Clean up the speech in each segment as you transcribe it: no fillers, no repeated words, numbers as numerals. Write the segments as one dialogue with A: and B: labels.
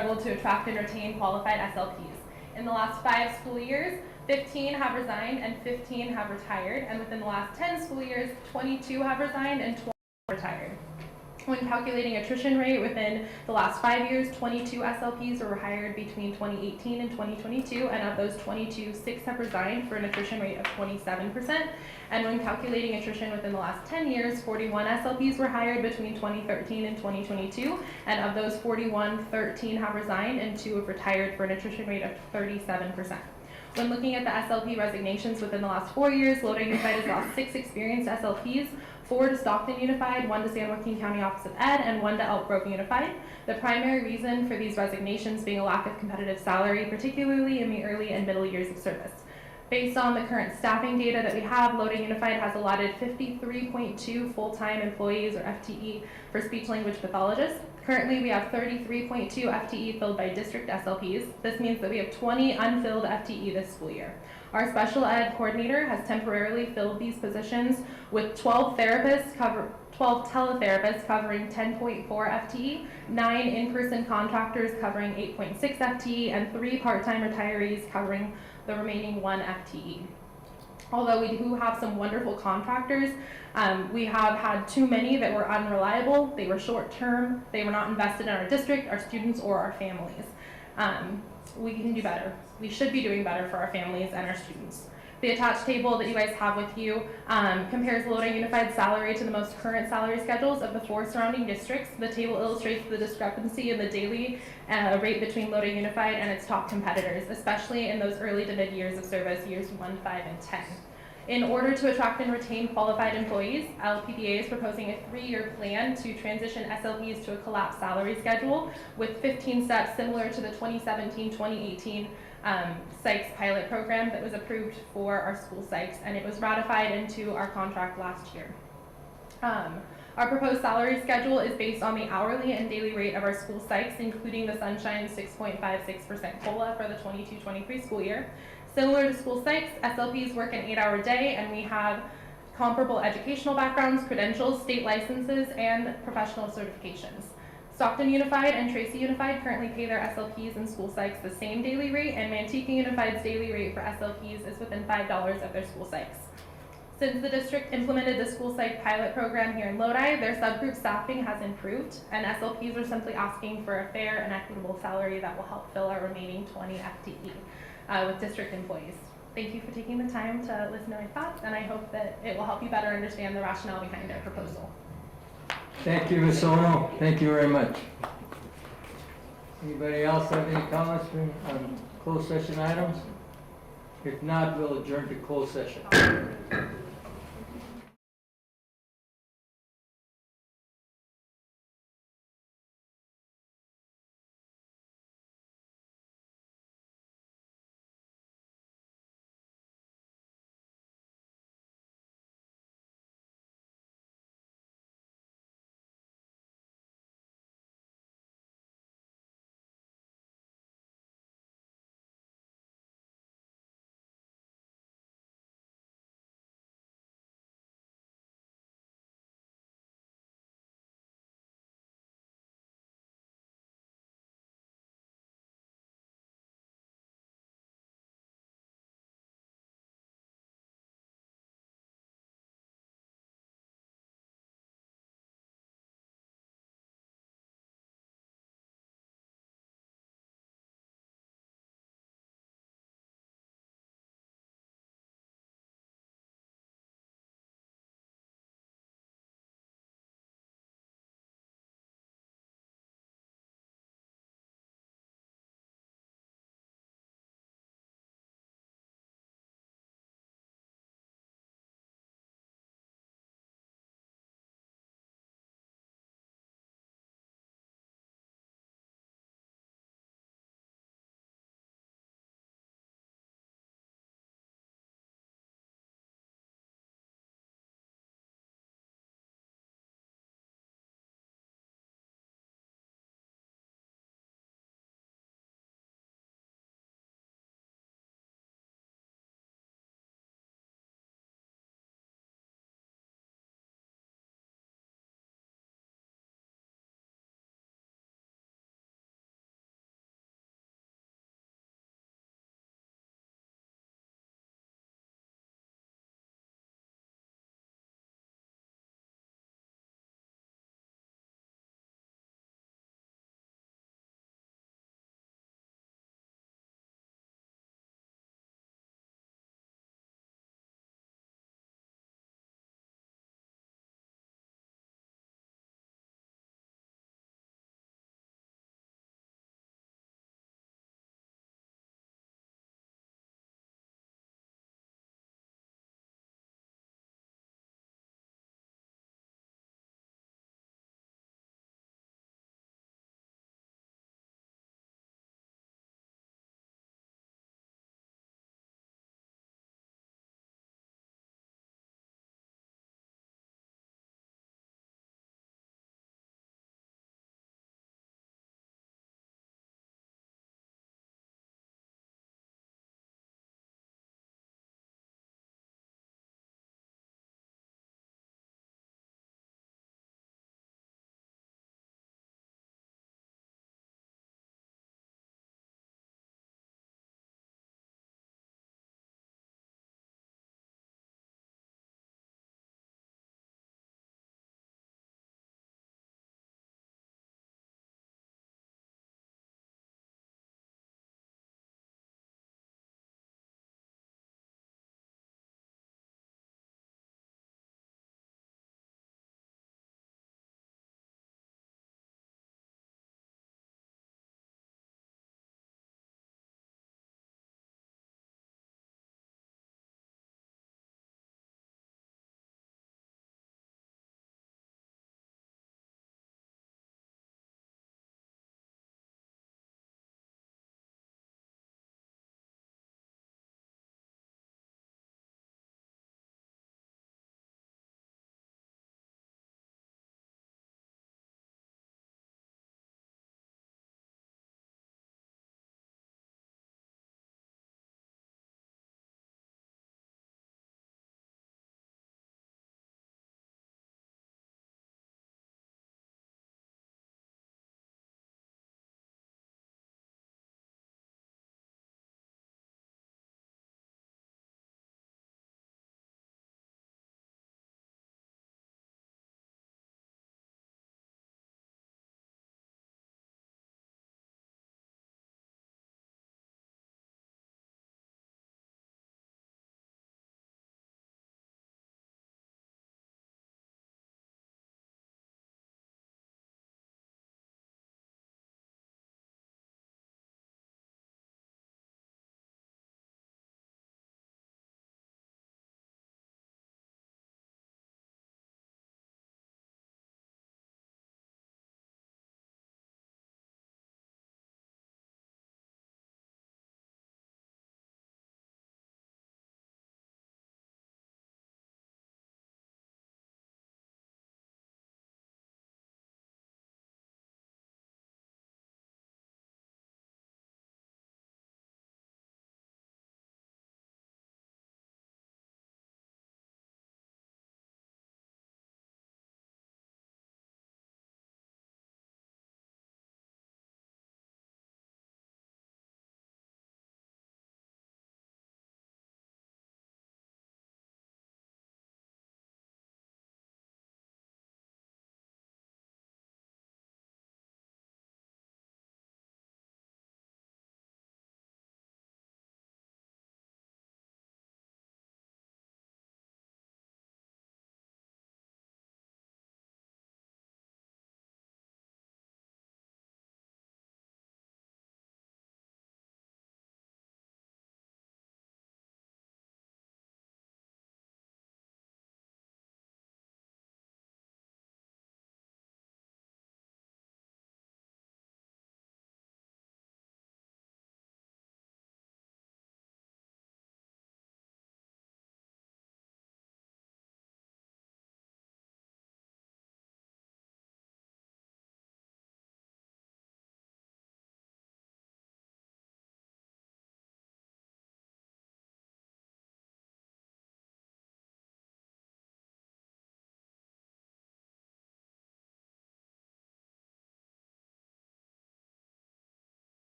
A: struggled to attract and retain qualified SLPs. In the last 5 school years, 15 have resigned and 15 have retired, and within the last 10 school years, 22 have resigned and 20 have retired. When calculating attrition rate within the last 5 years, 22 SLPs were hired between 2018 and 2022, and of those 22, 6 have resigned for an attrition rate of 27%. And when calculating attrition within the last 10 years, 41 SLPs were hired between 2013 and 2022, and of those 41, 13 have resigned and 2 have retired for an attrition rate of 37%. When looking at the SLP resignations within the last 4 years, Lodi Unified has lost 6 experienced SLPs, 4 to Stockton Unified, 1 to San Joaquin County Office of Ed, and 1 to Elk Grove Unified. The primary reason for these resignations being a lack of competitive salary, particularly in the early and middle years of service. Based on the current staffing data that we have, Lodi Unified has allotted 53.2 full-time employees, or FTE, for speech-language pathologists. Currently, we have 33.2 FTE filled by district SLPs. This means that we have 20 unfilled FTE this school year. Our special ed coordinator has temporarily filled these positions with 12 teletherapists covering 10.4 FTE, 9 in-person contractors covering 8.6 FTE, and 3 part-time retirees covering the remaining 1 FTE. Although we do have some wonderful contractors, we have had too many that were unreliable, they were short-term, they were not invested in our district, our students, or our families. We can do better. We should be doing better for our families and our students. The attached table that you guys have with you compares Lodi Unified salary to the most current salary schedules of the 4 surrounding districts. The table illustrates the discrepancy in the daily rate between Lodi Unified and its top competitors, especially in those early to mid years of service, years 1, 5, and 10. In order to attract and retain qualified employees, LPBA is proposing a 3-year plan to transition SLPs to a collapsed salary schedule with 15 steps similar to the 2017-2018 psychs pilot program that was approved for our school psychs, and it was ratified into our contract last year. Our proposed salary schedule is based on the hourly and daily rate of our school psychs, including the Sunshine 6.56% COLA for the 22-23 school year. Similar to school psychs, SLPs work an 8-hour day, and we have comparable educational backgrounds, credentials, state licenses, and professional certifications. Stockton Unified and Tracy Unified currently pay their SLPs and school psychs the same daily rate, and Manteca Unified's daily rate for SLPs is within $5 of their school psychs. Since the district implemented the school psych pilot program here in Lodi, their subgroup staffing has improved, and SLPs are simply asking for a fair and equitable salary that will help fill our remaining 20 FTE with district employees. Thank you for taking the time to listen to my thoughts, and I hope that it will help you better understand the rationale behind our proposal.
B: Thank you, Ms. Ono. Thank you very much. Anybody else have any comments on closed session items? If not, we'll adjourn to closed session.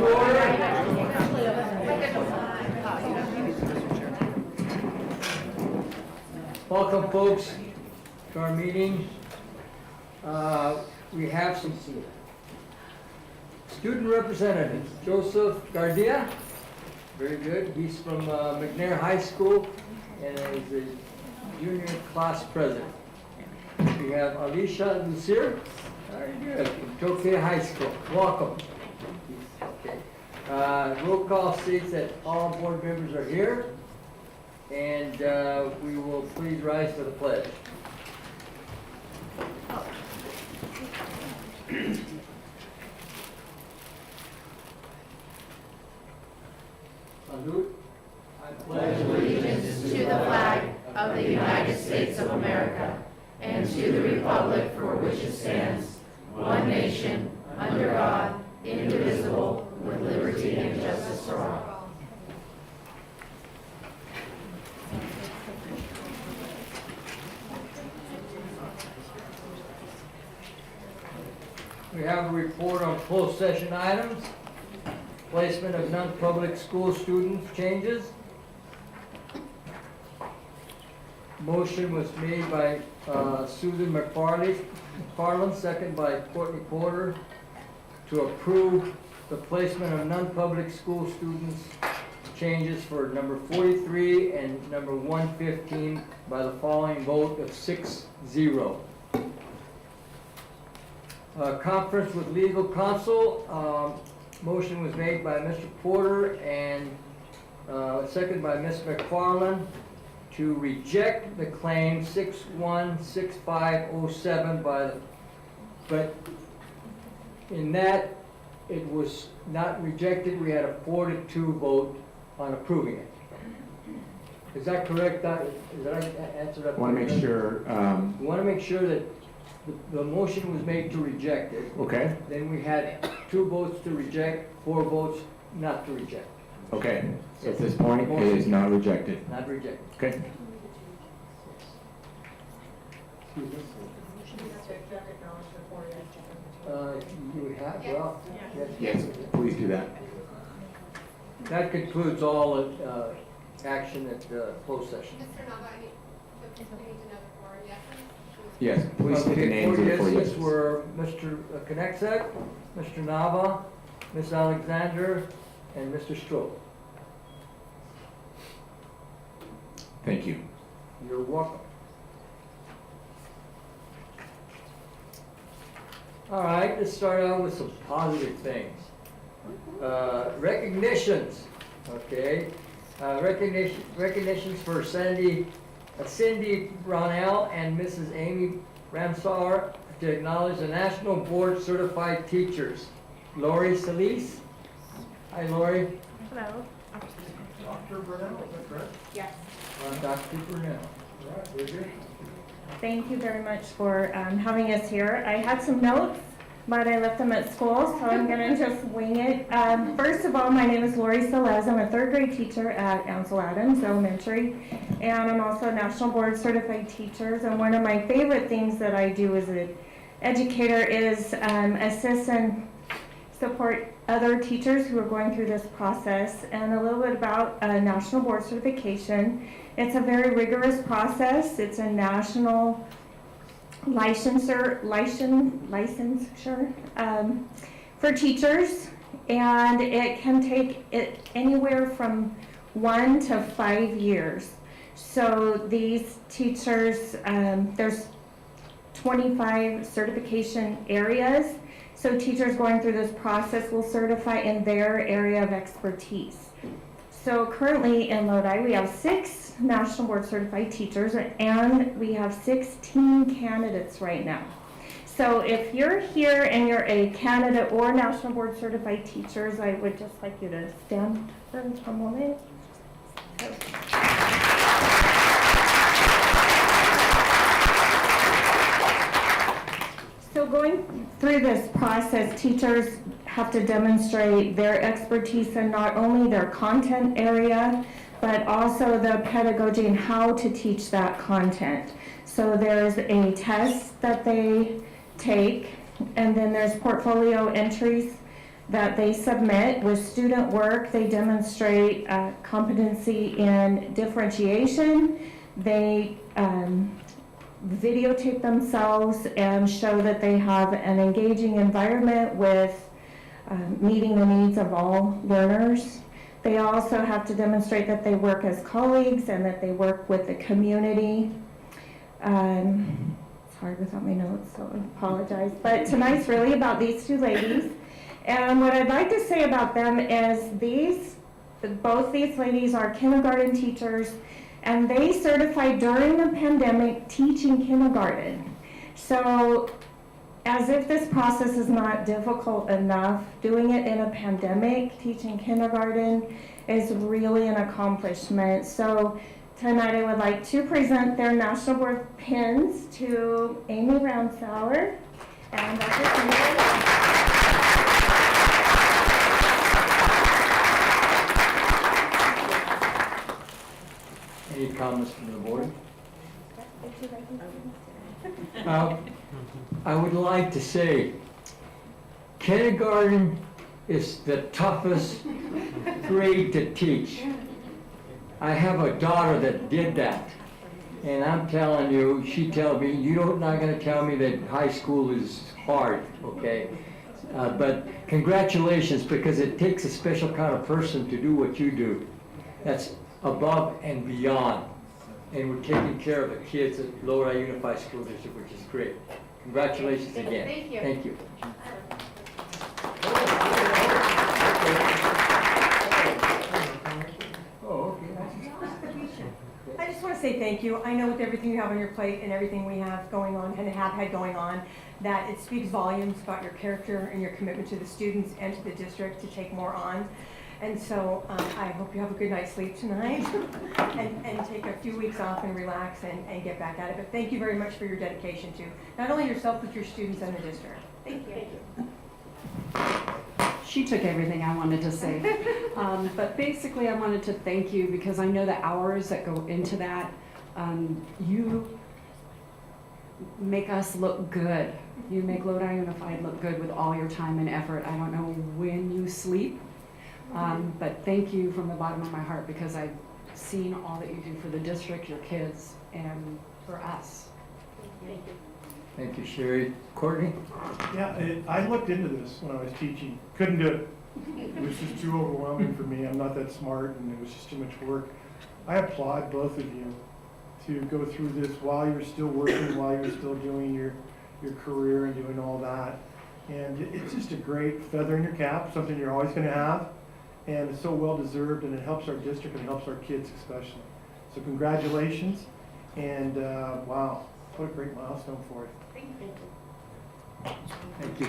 B: to order. Welcome, folks, to our meeting. We have some student representatives. Joseph Gardia, very good. He's from McNair High School and is the junior class president. We have Alicia Lucir, very good, from Tokyo High School. Welcome. Okay. Roll call states that all board members are here, and we will please rise to the pledge. Salute. I
C: Pledge allegiance to the flag of the United States of America and to the republic for which it stands, one nation, under God, indivisible, with liberty and justice for all.
B: We have a report on closed session items, placement of non-public school students changes. Motion was made by Susan McFarland, second by Courtney Porter, to approve the placement of non-public school students changes for number 43 and number 115 by the following vote of 6-0. Conference with legal counsel, motion was made by Mr. Porter and second by Ms. McFarland to reject the claim 616507 but in that it was not rejected. We had a 4-2 vote on approving it. Is that correct? Is that answer that?
D: I want to make sure.
B: We want to make sure that the motion was made to reject it.
D: Okay.
B: Then we had 2 votes to reject, 4 votes not to reject.
D: Okay. So at this point, it is not rejected.
B: Not rejected.
D: Okay.
B: You have, well,
D: Yes. Please do that.
B: that concludes all action at closed session.
E: Mr. Nava, I need to know the four yeses.
D: Yes. Please state the
B: Okay,
D: names of the 4
B: yeses
D: yeses.
B: were Mr. Konexek, Mr. Nava, Ms. Alexander, and Mr. Stroh.
D: Thank you.
B: You're welcome. All right, let's start out with some positive things. Recognitions, okay? Recognitions for Cindy Brownell and Mrs. Amy Ramsar to acknowledge the National Board Certified Teachers. Lori Solis. Hi, Lori.
A: Hello.
B: Dr. Brunel, is that correct?
A: Yes.
B: Dr. Brunel. All right, very good.
A: Thank you very much for having us here. I had some notes, but I left them at school, so I'm going to just wing it. First of all, my name is Lori Celez. I'm a 3rd grade teacher at Ansel Adams Elementary, and I'm also a National Board Certified Teacher. And one of my favorite things that I do as an educator is assist and support other teachers who are going through this process. And a little bit about National Board Certification. It's a very rigorous process. It's a national licensure for teachers, and it can take it anywhere from 1 to 5 years. So these teachers, there's 25 certification areas. So teachers going through this process will certify in their area of expertise. So currently in Lodi, we have 6 National Board Certified Teachers, and we have 16 candidates right now. So if you're here and you're a candidate or National Board Certified Teachers, I would just like you to stand for a moment. So going through this process, teachers have to demonstrate their expertise in not only their content area, but also the pedagogy and how to teach that content. So there's a test that they take, and then there's portfolio entries
F: that they submit with student work. They demonstrate competency in differentiation. They videotape themselves and show that they have an engaging environment with meeting the needs of all learners. They also have to demonstrate that they work as colleagues and that they work with the community. It's hard without my notes, so I apologize. But tonight's really about these two ladies. And what I'd like to say about them is both these ladies are kindergarten teachers, and they certified during the pandemic teaching kindergarten. So as if this process is not difficult enough, doing it in a pandemic, teaching kindergarten, is really an accomplishment. So tonight I would like to present their National Board pins to Amy Ramsauer and Dr. Kendall.
B: Any comments from the board? I would like to say, kindergarten is the toughest grade to teach. I have a daughter that did that, and I'm telling you, she tells me, you're not going to tell me that high school is hard, okay? But congratulations, because it takes a special kind of person to do what you do. That's above and beyond. And we're taking care of the kids at Lodi Unified School District, which is great. Congratulations again.
E: Thank you.
B: Thank you. Oh, okay.
G: I just want to say thank you. I know with everything you have on your plate and everything we have going on and have had going on, that it speaks volumes about your character and your commitment to the students and to the district to take more on. And so I hope you have a good night's sleep tonight and take a few weeks off and relax and get back at it. But thank you very much for your dedication to not only yourself, but your students and the district. Thank you.
H: She took everything I wanted to say. But basically, I wanted to thank you because I know the hours that go into that. You make us look good. You make Lodi Unified look good with all your time and effort. I don't know when you sleep, but thank you from the bottom of my heart because I've seen all that you do for the district, your kids, and for us.
G: Thank you.
B: Thank you, Sherry. Courtney?
I: Yeah, I looked into this when I was teaching. Couldn't do it. It was just too overwhelming for me. I'm not that smart, and it was just too much work. I applaud both of you to go through this while you're still working, while you're still doing your career and doing all that. And it's just a great feather in your cap, something you're always going to have. And it's so well deserved, and it helps our district and it helps our kids especially. So congratulations, and wow, what a great milestone for you.
B: Thank you.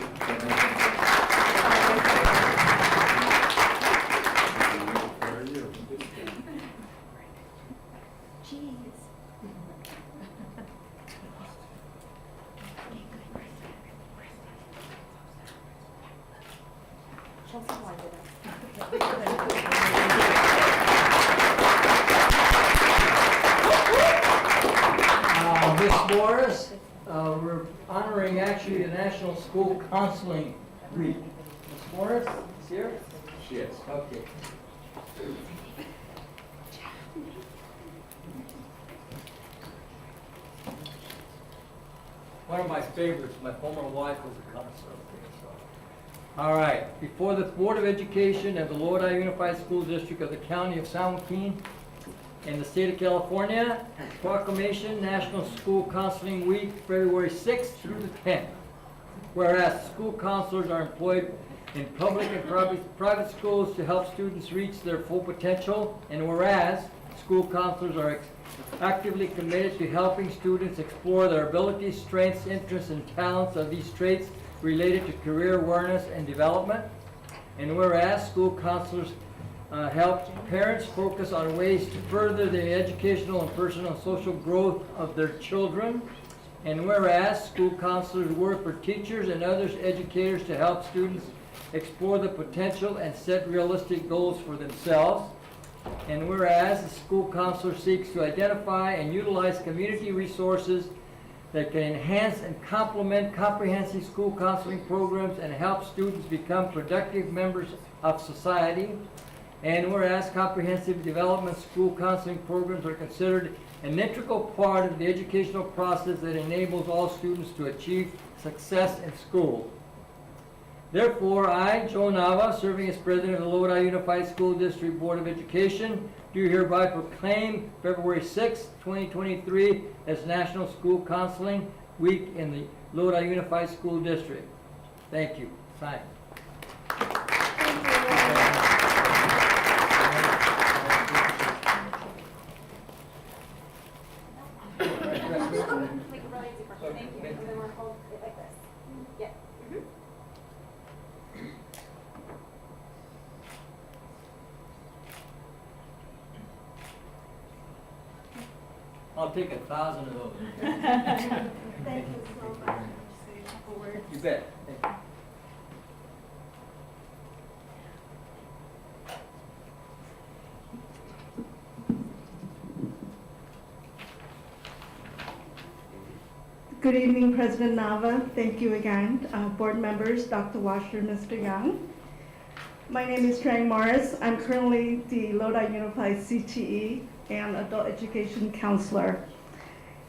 B: Miss Morris, we're honoring actually the National School Counseling Week. Miss Morris is here? She is. Okay. One of my favorites, my former wife was a counselor. All right, before the Board of Education of the Lodi Unified School District of the County of San Joaquin in the state of California, proclamation National School Counseling Week, February 6th through the 10th. Whereas school counselors are employed in public and private schools to help students reach their full potential, and whereas school counselors are actively committed to helping students explore their abilities, strengths, interests, and talents of these traits related to career awareness and development, and whereas school counselors help parents focus on ways to further the educational and personal and social growth of their children, and whereas school counselors work for teachers and other educators to help students explore the potential and set realistic goals for themselves, and whereas the school counselor seeks to identify and utilize community resources that can enhance and complement comprehensive school counseling programs and help students become productive members of society. And whereas comprehensive development school counseling programs are considered an integral part of the educational process that enables all students to achieve success in school. Therefore, I, Joe Nava, serving as president of the Lodi Unified School District Board of Education, do hereby proclaim February 6, 2023 as National School Counseling Week in the Lodi Unified School District. Thank you. Sign. I'll take 1,000 of those.
F: Thank you so much.
B: You bet. Thank you.
J: Good evening, President Nava. Thank you again. Board members, Dr. Washer, Mr. Young. My name is Trang Morris. I'm currently the Lodi Unified CTE and Adult Education Counselor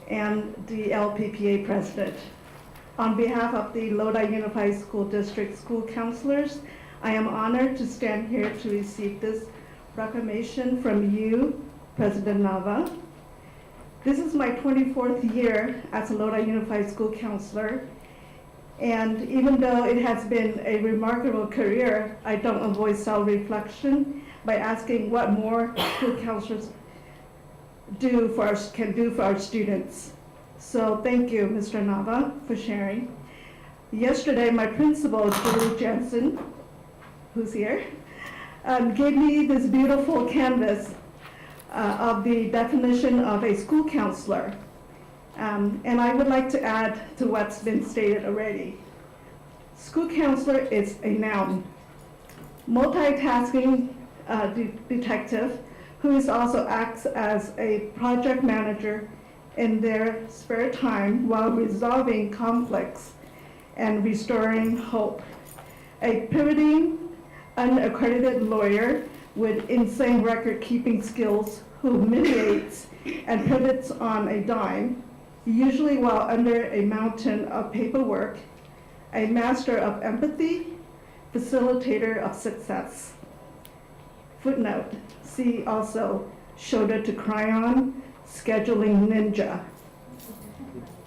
J: and the LPPA President. On behalf of the Lodi Unified School District School Counselors, I am honored to stand here to receive this proclamation from you, President Nava. This is my 24th year as a Lodi Unified School Counselor, and even though it has been a remarkable career, I don't avoid self-reflection by asking what more school counselors can do for our students. So thank you, Mr. Nava, for sharing. Yesterday, my principal, Julie Jensen, who's here, gave me this beautiful canvas of the definition of a school counselor. And I would like to add to what's been stated already. School counselor is a noun. Multitasking detective who is also acts as a project manager in their spare time while resolving conflicts and restoring hope. A pivoting, unaccredited lawyer with insane record-keeping skills who mediates and pivots on a dime, usually while under a mountain of paperwork, a master of empathy, facilitator of success. Footnote, see also shoulder to cry on, scheduling ninja.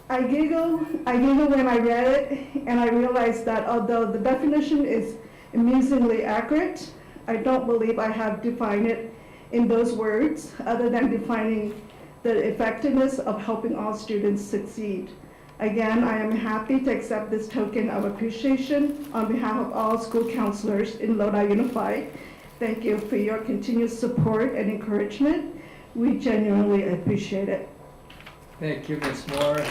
J: I giggle when I read it, and I realized that although the definition is amusingly accurate, I don't believe I have defined it in those words, other than defining the effectiveness of helping all students succeed. Again, I am happy to accept this token of appreciation on behalf of all school counselors in Lodi Unified. Thank you for your continued support and encouragement. We genuinely appreciate it.
B: Thank you, Ms. Moore.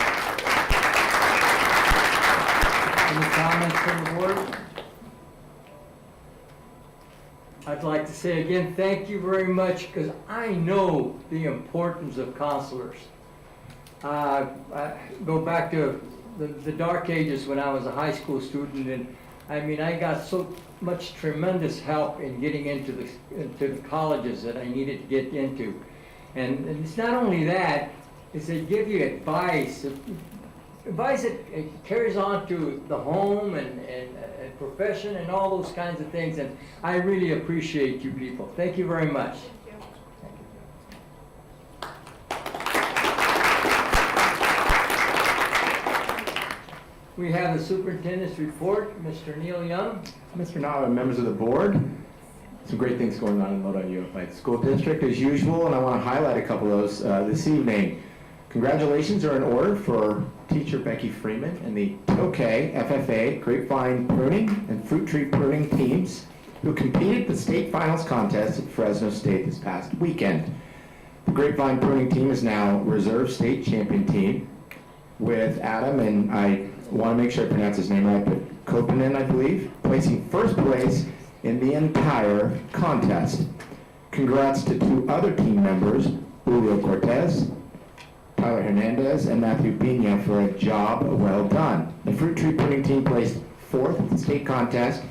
B: Any comments from the board? I'd like to say again, thank you very much, because I know the importance of counselors. I go back to the dark ages when I was a high school student, and I mean, I got so much tremendous help in getting into the colleges that I needed to get into. And it's not only that, is they give you advice that carries on to the home and profession and all those kinds of things. And I really appreciate you people. Thank you very much. We have the superintendent's report, Mr. Neil Young.
D: Mr. Nava, members of the board, some great things going on in Lodi Unified School District as usual, and I want to highlight a couple of those this evening. Congratulations are in order for teacher Becky Freeman and the Tokay FFA grapevine pruning and fruit tree pruning teams who competed at the state finals contest at Fresno State this past weekend. The grapevine pruning team is now reserve state champion team with Adam, and I want to make sure I pronounce his name right, but Kopinen, I believe, placing first place in the entire contest. Congrats to two other team members, Julio Cortez, Tyler Hernandez and Matthew Pena for a job well done. The fruit tree pruning team placed 4th at the state contest,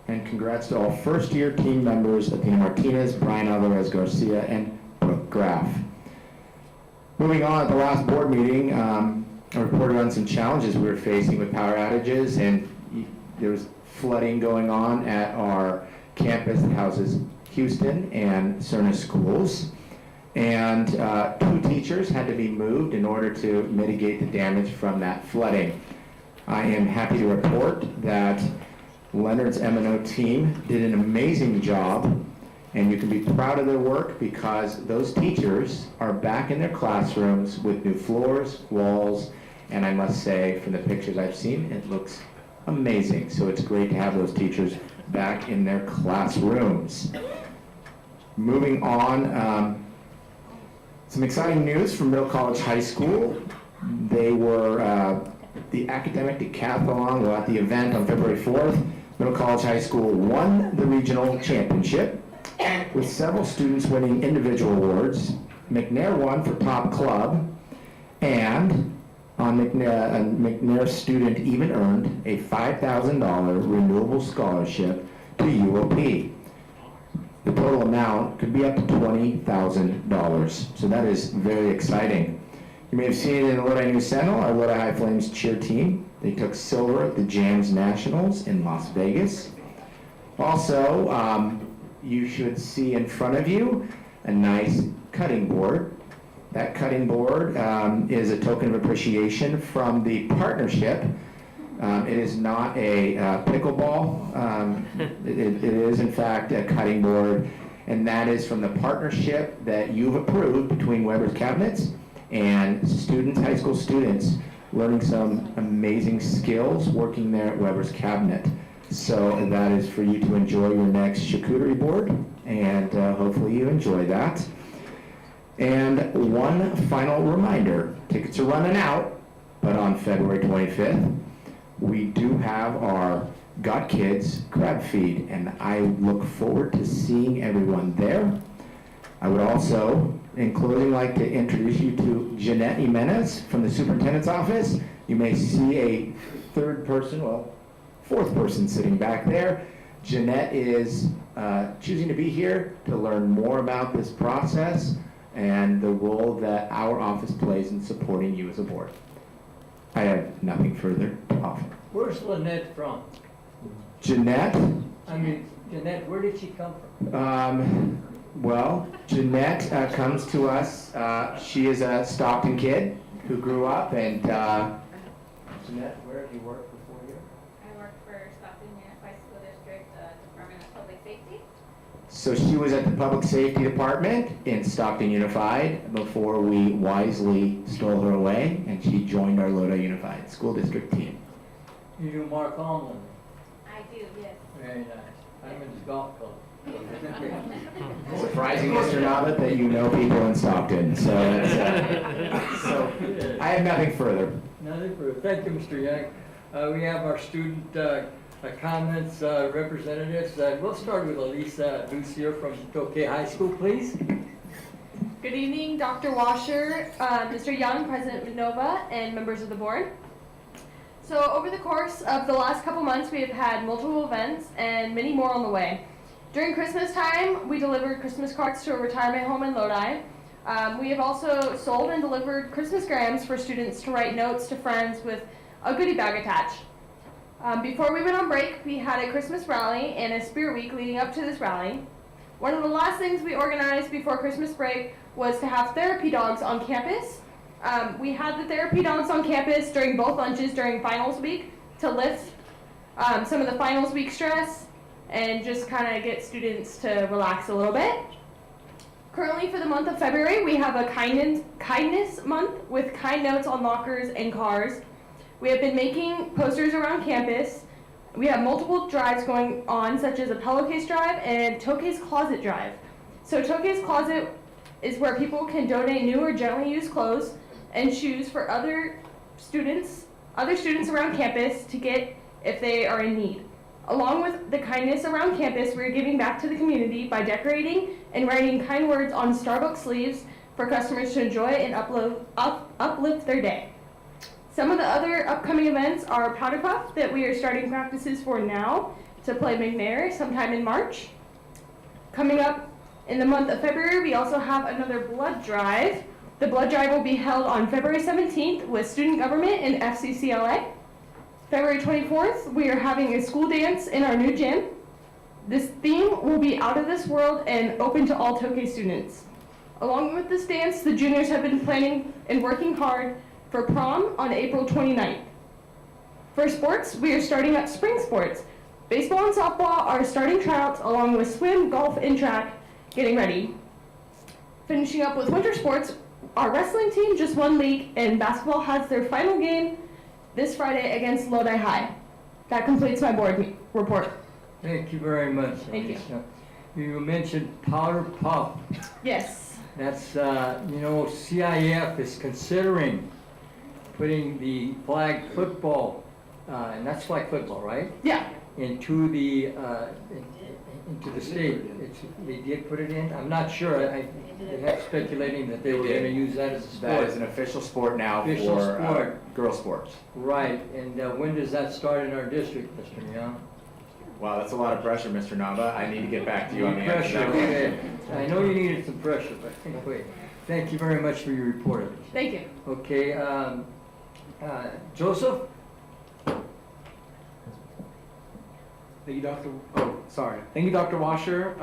D: and congrats to all first-year team members Athena Martinez, Brian Alvarez Garcia, and Brooke Graff. Moving on, at the last board meeting, I reported on some challenges we were facing with power outages, and there was flooding going on at our campus that houses Houston and Cerna schools. And 2 teachers had to be moved in order to mitigate the damage from that flooding. I am happy to report that Leonard's M&O team did an amazing job, and you can be proud of their work because those teachers are back in their classrooms with new floors, walls, and I must say, from the pictures I've seen, it looks amazing. So it's great to have those teachers back in their classrooms. Moving on, some exciting news from Middle College High School. They were the academic decathlon, at the event on February 4th. Middle College High School won the regional championship, with several students winning individual awards. McNair won for top club, and McNair student even earned a $5,000 renewable scholarship to UOP. The total amount could be up to $20,000, so that is very exciting. You may have seen it in the Lodi News Sentinel, our Lodi High Flames cheer team. They took silver at the Jams Nationals in Las Vegas. Also, you should see in front of you a nice cutting board. That cutting board is a token of appreciation from the partnership. It is not a pickleball. It is, in fact, a cutting board, and that is from the partnership that you've approved between Weber's Cabinets and students, high school students, learning some amazing skills working there at Weber's Cabinet. So that is for you to enjoy your next charcuterie board, and hopefully you enjoy that. And one final reminder, tickets are running out, but on February 25th, we do have our Got Kids crab feed, and I look forward to seeing everyone there. I would also, in closing, like to introduce you to Jeanette Jimenez from the Superintendent's office. You may see a fourth person sitting back there. Jeanette is choosing to be here to learn more about this process and the role that our office plays in supporting you as a board. I have nothing further to offer.
B: Where's Lynette from?
D: Jeanette?
B: Jeanette, where did she come from?
D: Well, Jeanette comes to us. She is a Stockton kid who grew up, and Jeanette, where have you worked before here?
E: I work for Stockton Unified School District, Department of Public Safety.
D: So she was at the Public Safety Department in Stockton Unified before we wisely stole her away, and she joined our Lodi Unified School District team.
B: You do Mark Omlin?
E: I do, yes.
B: Very nice. I'm in the golf club.
D: Surprising, Mr. Novitt, that you know people in Stockton. So, so I have nothing further.
B: Nothing further. Thank you, Mr. Young. We have our student comments representatives. We'll start with Elisa Lucier from Tokay High School, please.
K: Good evening, Dr. Washer, Mr. Young, President Minova, and members of the board. So over the course of the last couple months, we have had multiple events and many more on the way. During Christmas time, we delivered Christmas cards to a retirement home in Lodi. We have also sold and delivered Christmas grams for students to write notes to friends with a goodie bag attached. Before we went on break, we had a Christmas rally and a spirit week leading up to this rally. One of the last things we organized before Christmas break was to have therapy dogs on campus. We had the therapy dogs on campus during both lunches during finals week to lift some of the finals week stress and just kind of get students to relax a little bit. Currently for the month of February, we have a kindness month with kind notes on lockers and cars. We have been making posters around campus. We have multiple drives going on, such as a pillowcase drive and Tokay's Closet drive. So Tokay's Closet is where people can donate new or gently used clothes and shoes for other students around campus to get if they are in need. Along with the kindness around campus, we're giving back to the community by decorating and writing kind words on Starbucks sleeves for customers to enjoy and uplift their day. Some of the other upcoming events are Powder Puff that we are starting practices for now to play McNair sometime in March. Coming up in the month of February, we also have another blood drive. The blood drive will be held on February 17th with student government and FCCLA. February 24th, we are having a school dance in our new gym. This theme will be out of this world and open to all Tokay students. Along with this dance, the juniors have been planning and working hard for prom on April 29th. For sports, we are starting up spring sports. Baseball and softball are starting tryouts along with swim, golf, and track getting ready. Finishing up with winter sports, our wrestling team just won league and basketball has their final game this Friday against Lodi High. That completes my board report.
B: Thank you very much,
K: Thank you.
B: Alicia. You mentioned Powder Puff.
K: Yes.
B: That's, CIF is considering putting the flag football, and that's flag football, right?
K: Yeah.
B: Into the state. They did put it in? I'm not sure. They're speculating that they were
D: They did.
B: gonna use that as a sport.
D: That is an official sport now
B: Official
D: for
B: sport.
D: girls sports.
B: Right, and when does that start in our district, Mr. Young?
D: Wow, that's a lot of pressure, Mr. Nava. I need to get back to you on the answer.
B: Pressure, okay. I know you needed some pressure, but anyway, thank you very much for your report, Alicia.
K: Thank you.
B: Okay, Joseph?
L: Thank you, Thank you, Dr. Washer,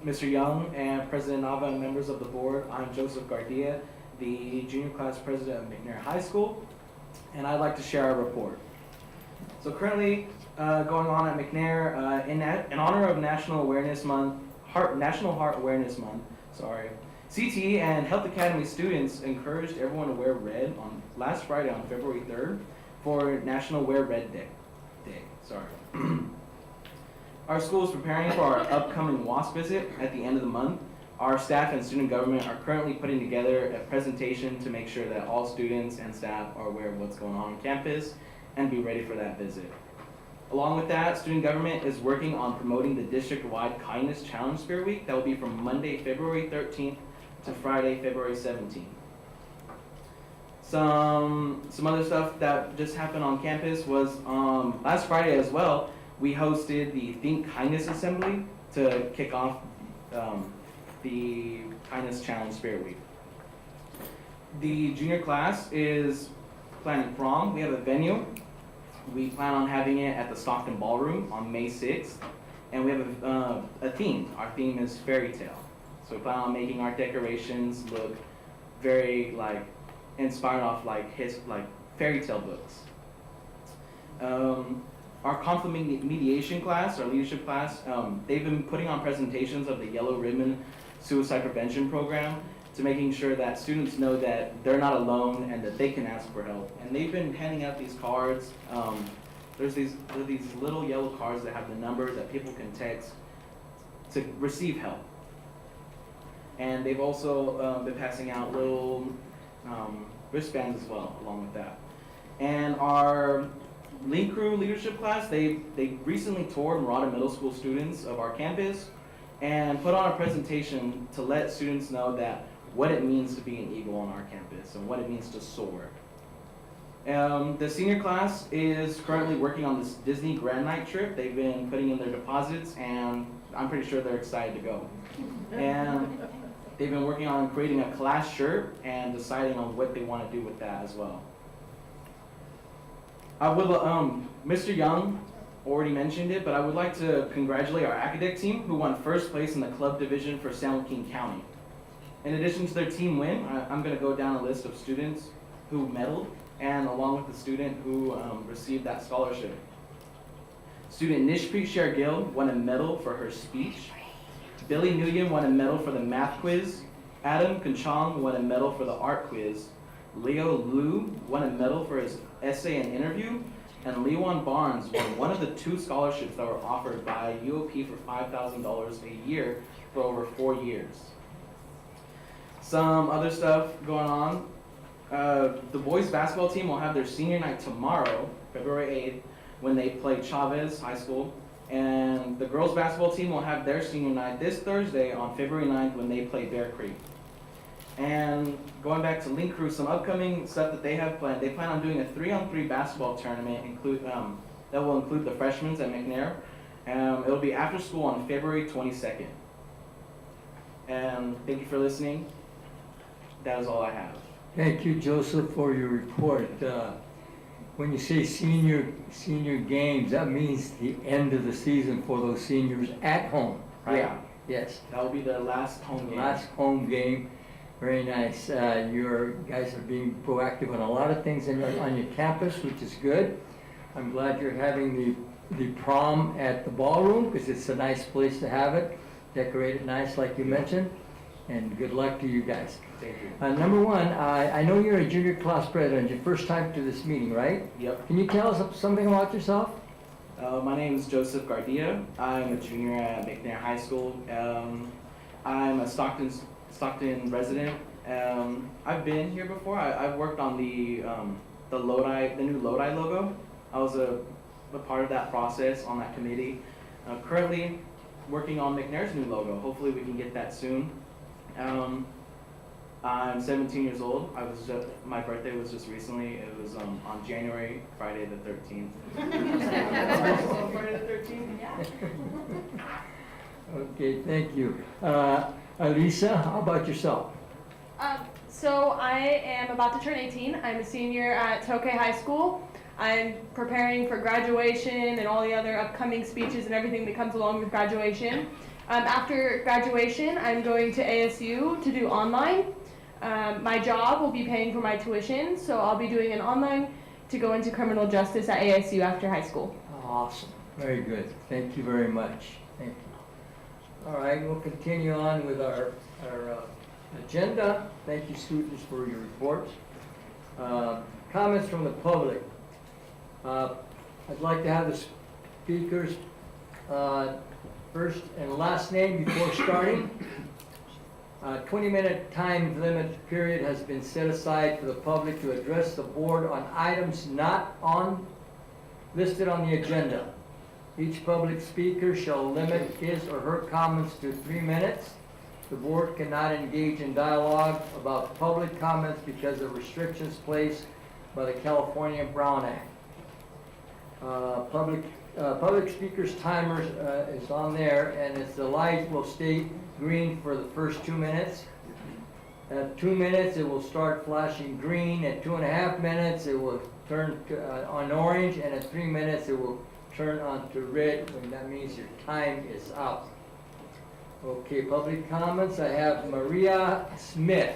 L: Mr. Young, and President Nava, and members of the board. I'm Joseph Gardia, the junior class president of McNair High School, and I'd like to share our report. So currently, going on at McNair, in honor of National Heart Awareness Month, CTE and Health Academy students encouraged everyone to wear red on last Friday on February 3rd for National Wear Red Day. Our school is preparing for our upcoming WASP visit at the end of the month. Our staff and student government are currently putting together a presentation to make sure that all students and staff are aware of what's going on campus and be ready for that visit. Along with that, student government is working on promoting the district-wide Kindness Challenge Spirit Week that will be from Monday, February 13th to Friday, February 17th. Some other stuff that just happened on campus was last Friday as well. We hosted the Think Kindness Assembly to kick off the Kindness Challenge Spirit Week. The junior class is planning prom. We have a venue. We plan on having it at the Stockton Ballroom on May 6th. And we have a theme. Our theme is fairy tale. So we plan on making our decorations look very inspired off fairy tale books. Our conflict mediation class, our leadership class, they've been putting on presentations of the Yellow Ribbon Suicide Prevention Program to making sure that students know that they're not alone and that they can ask for help. And they've been handing out these cards. There's these little yellow cards that have the numbers that people can text to receive help. And they've also been passing out little wristbands as well, along with that. And our Link Crew leadership class, they recently toured Murata Middle School students of our campus and put on a presentation to let students know that what it means to be an eagle on our campus and what it means to soar. The senior class is currently working on this Disney Grand Night trip. They've been putting in their deposits and I'm pretty sure they're excited to go. And they've been working on creating a class shirt and deciding on what they want to do with that as well. Mr. Young already mentioned it, but I would like to congratulate our academic team who won first place in the club division for San Joaquin County. In addition to their team win, I'm going to go down a list of students who medaled and along with the student who received that scholarship. Student Nishpreet Shergill won a medal for her speech. Billy Nguyen won a medal for the math quiz. Adam Kanchong won a medal for the art quiz. Leo Liu won a medal for his essay and interview. And Lewan Barnes won one of the 2 scholarships that were offered by UOP for $5,000 a year for over 4 years. Some other stuff going on. The boys basketball team will have their senior night tomorrow, February 8th, when they play Chavez High School. And the girls basketball team will have their senior night this Thursday on February 9th when they play Bear Creek. And going back to Link Crew, some upcoming stuff that they have planned. They plan on doing a 3-on-3 basketball tournament that will include the freshmen at McNair. It'll be after school on February 22nd. And thank you for listening. That is all I have.
B: Thank you, Joseph, for your report. When you say senior games, that means the end of the season for those seniors at home, right?
L: Yeah.
B: Yes.
L: That will be the last home game.
B: Last home game. Very nice. You guys are being proactive on a lot of things on your campus, which is good. I'm glad you're having the prom at the ballroom because it's a nice place to have it. Decorate it nice like you mentioned. And good luck to you guys.
L: Thank you.
B: Number one, I know you're a junior class president. Your first time to this meeting, right?
L: Yep.
B: Can you tell us something about yourself?
L: My name is Joseph Gardia. I'm a junior at McNair High School. I'm a Stockton resident. I've been here before. I've worked on the new Lodi logo. I was a part of that process on that committee. Currently working on McNair's new logo. Hopefully we can get that soon. I'm 17 years old. My birthday was just recently. It was on Friday the 13th. Friday the 13th?
E: Yeah.
B: Okay, thank you. Alisa, how about yourself?
K: So I am about to turn 18. I'm a senior at Tokay High School. I'm preparing for graduation and all the other upcoming speeches and everything that comes along with graduation. After graduation, I'm going to ASU to do online. My job will be paying for my tuition, so I'll be doing an online to go into criminal justice at ASU after high school.
B: Awesome. Very good. Thank you very much. Thank you. All right, we'll continue on with our agenda. Thank you, students, for your reports. Comments from the public. I'd like to have the speakers first and last name before starting. 20-minute time limit period has been set aside for the public to address the board on items not listed on the agenda. Each public speaker shall limit his or her comments to 3 minutes. The board cannot engage in dialogue about public comments because of restrictions placed by the California Brown Act. Public speakers timer is on there, and the light will stay green for the first 2 minutes. At 2 minutes, it will start flashing green. At 2.5 minutes, it will turn on orange, and at 3 minutes, it will turn on to red, when that means your time is up. Okay, public comments. I have Maria Smith.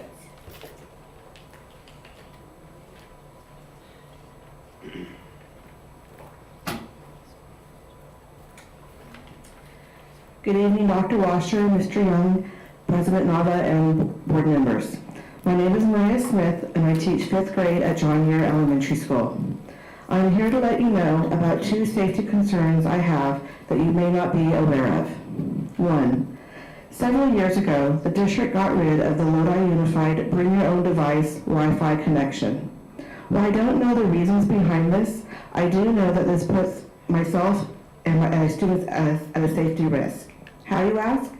M: Good evening, Dr. Washer, Mr. Young, President Nava, and board members. My name is Maria Smith, and I teach 5th grade at John Muir Elementary School. I'm here to let you know about 2 safety concerns I have that you may not be aware of. 1. Several years ago, the district got rid of the Lodi Unified Bring Your Own Device Wi-Fi connection. While I don't know the reasons behind this, I do know that this puts myself and my students at a safety risk. How, you ask?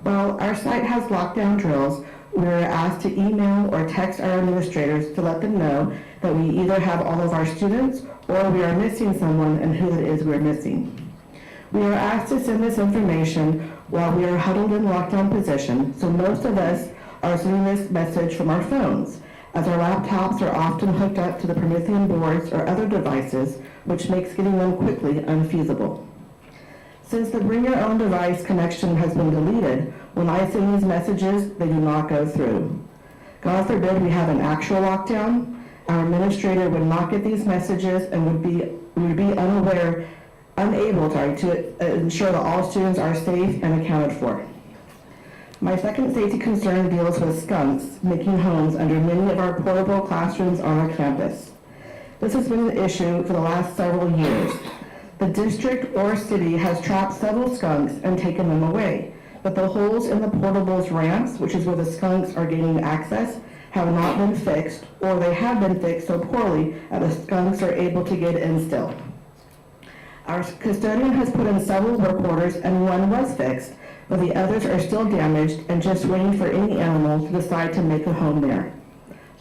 M: Well, our site has lockdown drills. We are asked to email or text our administrators to let them know that we either have all of our students or we are missing someone and who it is we're missing. We are asked to send this information while we are huddled in lockdown position, so most of us are sending this message from our phones, as our laptops are often hooked up to the Promethean boards or other devices, which makes getting them quickly unfeasible. Since the Bring Your Own Device connection has been deleted, when I send these messages, they do not go through. God forbid we have an actual lockdown, our administrator would not get these messages and would be unable to ensure that all students are safe and accounted for. My second safety concern deals with skunks making homes under many of our portable classrooms on our campus. This has been an issue for the last several years. The district or city has trapped several skunks and taken them away, but the holes in the portables ramps, which is where the skunks are gaining access, have not been fixed, or they have been fixed so poorly that the skunks are able to get in still. Our custodian has put in several work orders and one was fixed, but the others are still damaged and just waiting for any animal to decide to make a home there.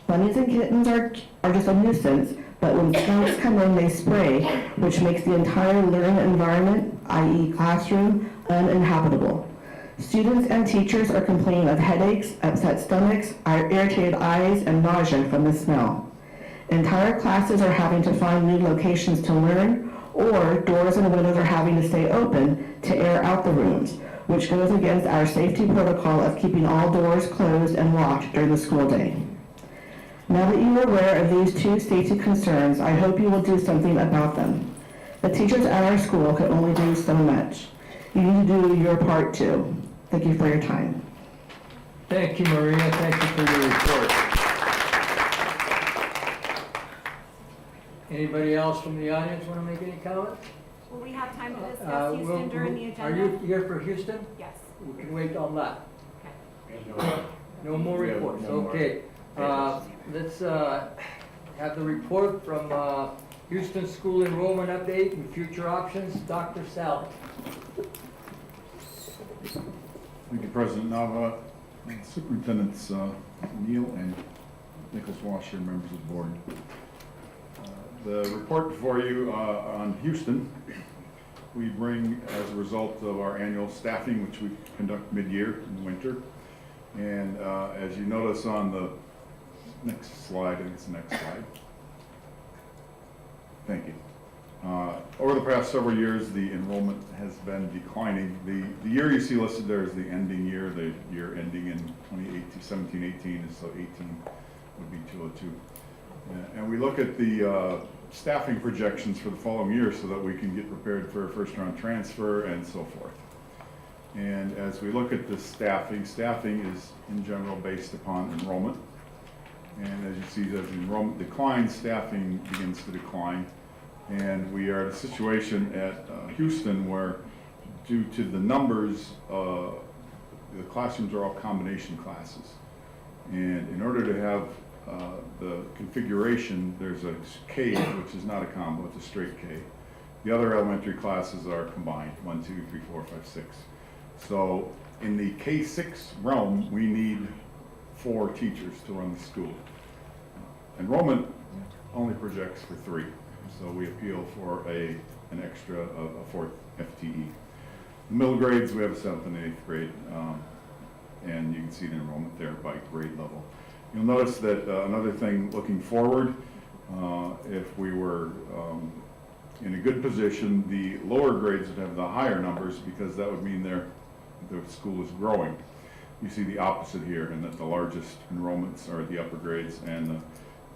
M: Bunnies and kittens are just a nuisance, but when skunks come in, they spray, which makes the entire learning environment, i.e. classroom, uninhabitable. Students and teachers are complaining of headaches, upset stomachs, irritated eyes, and nausea from the smell. Entire classes are having to find new locations to learn, or doors and windows are having to stay open to air out the rooms, which goes against our safety protocol of keeping all doors closed and locked during the school day. Now that you are aware of these two safety concerns, I hope you will do something about them. The teachers at our school can only do so much. You need to do your part too. Thank you for your time.
B: Thank you, Maria. Thank you for your report. Anybody else from the audience want to make any comments?
N: Will we have time to discuss Houston during the agenda?
B: Are you here for Houston?
N: Yes.
B: We can wait on that.
N: Okay.
B: No more reports, okay. Let's have the report from Houston School Enrollment Update and Future Options, Dr. Sally.
O: Thank you, President Nava, Superintendents Neal and Nicholas Washer, members of the board. The report before you on Houston, we bring as a result of our annual staffing, which we conduct mid-year in the winter. And as you notice on the next slide, I think it's the next slide. Thank you. Over the past several years, the enrollment has been declining. The year you see listed there is the ending year, the year ending in 17-18, and so 18 would be 202. And we look at the staffing projections for the following year so that we can get prepared for a first-round transfer and so forth. And as we look at the staffing is in general based upon enrollment. And as you see, as enrollment declines, staffing begins to decline. And we are in a situation at Houston where, due to the numbers, the classrooms are all combination classes. And in order to have the configuration, there's a K, which is not a combo, it's a straight K. The other elementary classes are combined, 1, 2, 3, 4, 5, 6. So in the K-6 realm, we need 4 teachers to run the school. Enrollment only projects for 3. So we appeal for an extra of a 4th FTE. The middle grades, we have a 7th and 8th grade, and you can see the enrollment there by grade level. You'll notice that another thing looking forward, if we were in a good position, the lower grades would have the higher numbers because that would mean the school is growing. You see the opposite here, and that the largest enrollments are the upper grades, and the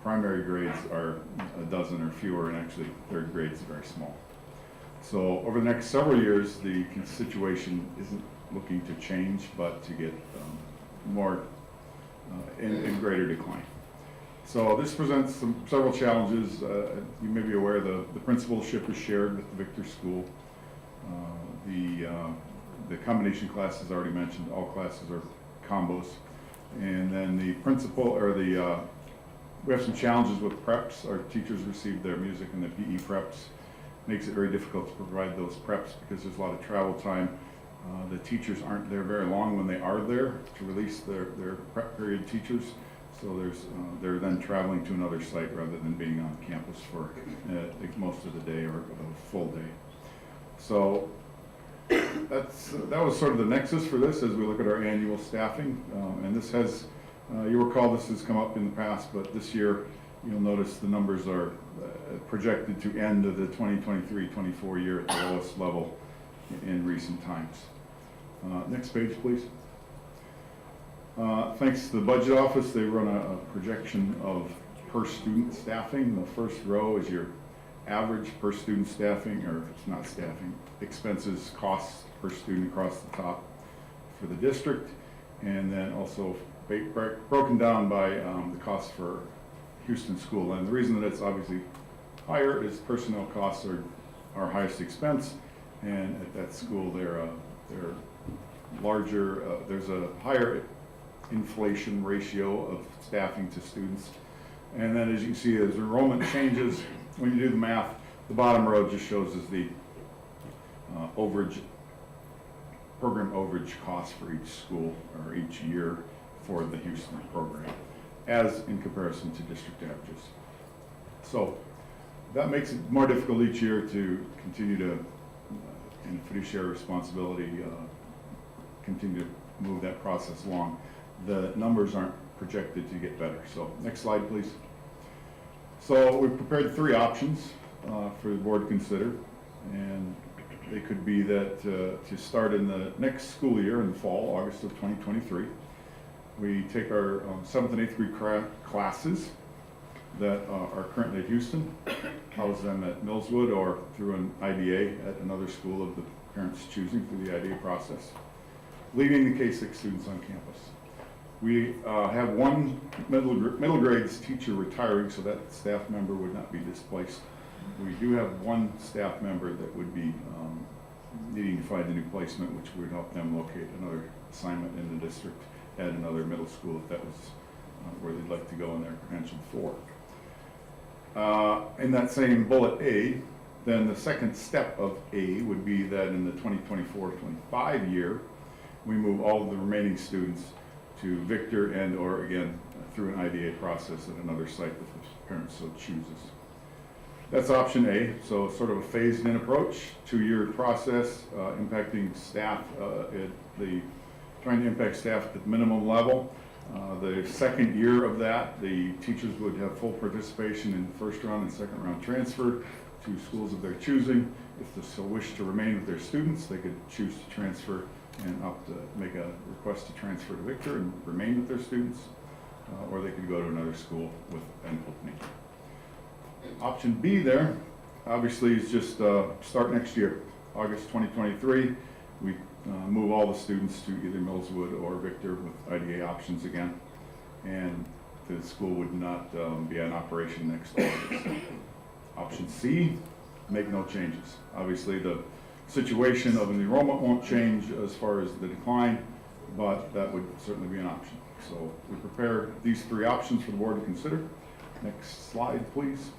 O: primary grades are a dozen or fewer, and actually 3rd grades are very small. So over the next several years, the situation isn't looking to change, but to get more in greater decline. So this presents several challenges. You may be aware the principalship is shared with the Victor School. The combination classes already mentioned, all classes are combos. And then the principal, or we have some challenges with preps. Our teachers receive their music and the PE preps. Makes it very difficult to provide those preps because there's a lot of travel time. The teachers aren't there very long when they are there to release their prep period teachers. So they're then traveling to another site rather than being on campus for most of the day or a full day. So that was sort of the nexus for this as we look at our annual staffing. And this has, you recall this has come up in the past, but this year you'll notice the numbers are projected to end of the 2023-24 year at the lowest level in recent times. Next page, please. Thanks to the budget office, they run a projection of per student staffing. The first row is your average per student staffing, or it's not staffing, expenses, costs per student across the top for the district, and then also broken down by the cost for Houston School. And the reason that it's obviously higher is personnel costs are our highest expense, and at that school they're larger, there's a higher inflation ratio of staffing to students. And then as you can see, as enrollment changes, when you do the math, the bottom row just shows us the overage program overage cost for each school or each year for the Houston program, as in comparison to district averages. So that makes it more difficult each year to continue to, in fiduciary responsibility, continue to move that process along. The numbers aren't projected to get better. So next slide, please. So we've prepared 3 options for the board to consider, and they could be that to start in the next school year in the fall, August of 2023, we take our 7th and 8th grade classes that are currently at Houston, house them at Millswood or through an IDA at another school of the parents' choosing through the IDA process, leaving the K-6 students on campus. We have one middle grades teacher retiring, so that staff member would not be displaced. We do have one staff member that would be needing to find a new placement, which would help them locate another assignment in the district at another middle school if that was where they'd like to go in their credential for. In that same bullet A, then the second step of A would be that in the 2024-25 year, we move all of the remaining students to Victor and or again through an IDA process at another site if the parent so chooses. That's option A, so sort of a phased-in approach, 2-year process, impacting staff, trying to impact staff at the minimum level. The second year of that, the teachers would have full participation in first round and second round transfer to schools of their choosing. If they so wish to remain with their students, they could choose to transfer and make a request to transfer to Victor and remain with their students, or they could go to another school with an opening. Option B there, obviously, is just start next year, August 2023. We move all the students to either Millswood or Victor with IDA options again, and the school would not be in operation next August. Option C, make no changes. Obviously, the situation of an enrollment won't change as far as the decline, but that would certainly be an option. So we prepare these 3 options for the board to consider. Next slide, please.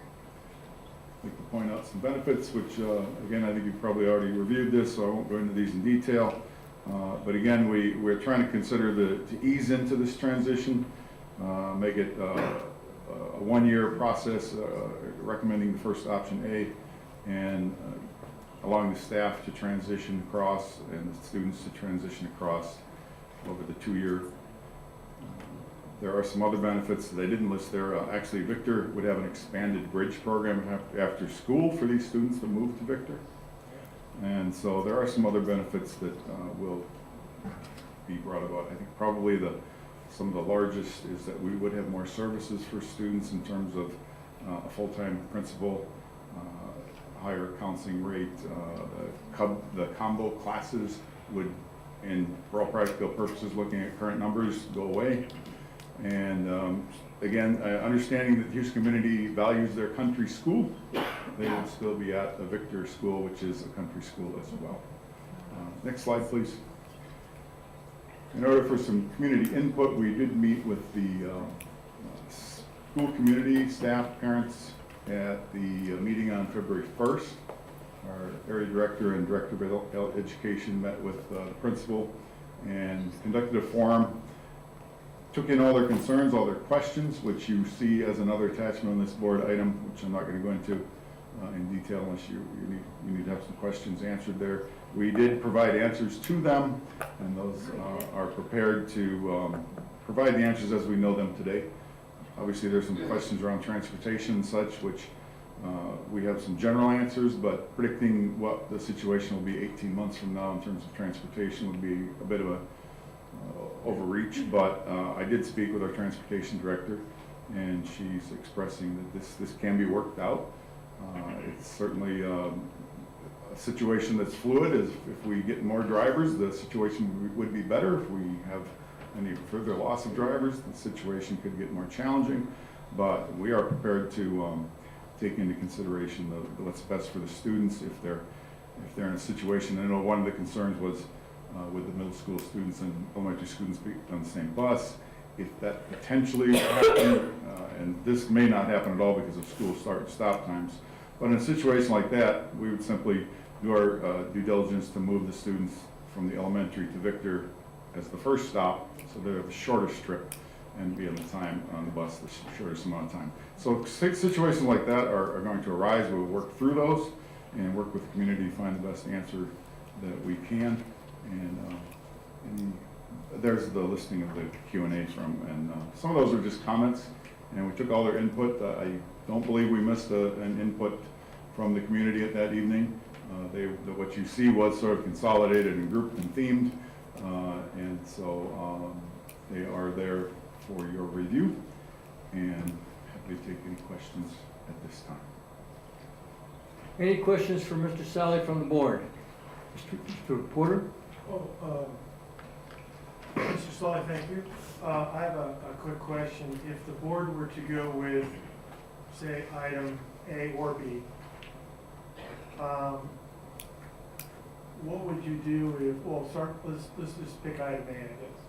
O: I'd like to point out some benefits, which again, I think you've probably already reviewed this, so I won't go into these in detail. But again, we're trying to consider to ease into this transition, make it a 1-year process, recommending the first option A, and allowing the staff to transition across and the students to transition across over the 2-year. There are some other benefits that they didn't list there. Actually, Victor would have an expanded bridge program after school for these students that move to Victor. And so there are some other benefits that will be brought about. I think probably some of the largest is that we would have more services for students in terms of a full-time principal, higher counseling rate, the combo classes would, for all practical purposes, looking at current numbers, go away. And again, understanding that the Houston community values their country school, they would still be at the Victor School, which is a country school as well. Next slide, please. In order for some community input, we did meet with the school community, staff, parents at the meeting on February 1st. Our area director and director of education met with the principal and conducted a forum. Took in all their concerns, all their questions, which you see as another attachment on this board item, which I'm not going to go into in detail unless you need to have some questions answered there. We did provide answers to them, and those are prepared to provide the answers as we know them today. Obviously, there's some questions around transportation and such, which we have some general answers, but predicting what the situation will be 18 months from now in terms of transportation would be a bit of a overreach, but I did speak with our transportation director, and she's expressing that this can be worked out. It's certainly a situation that's fluid. As if we get more drivers, the situation would be better. If we have any further loss of drivers, the situation could get more challenging, but we are prepared to take into consideration what's best for the students if they're in a situation. I know one of the concerns was with the middle school students and elementary students being on the same bus. If that potentially happened, and this may not happen at all because of school start and stop times, but in a situation like that, we would simply do our due diligence to move the students from the elementary to Victor as the first stop, so they're the shortest trip and be on the time on the bus the shortest amount of time. So situations like that are going to arise. We'll work through those and work with the community to find the best answer that we can. And there's the listing of the Q&A from, and some of those are just comments, and we took all their input. I don't believe we missed an input from the community at that evening. What you see was sort of consolidated and grouped and themed, and so they are there for your review, and happy to take any questions at this time.
B: Any questions for Mr. Sally from the board? Mr. Porter?
I: Mr. Solly, thank you. I have a quick question. If the board were to go with, say, item A or B, what would you do if, well, let's just pick item A, I guess.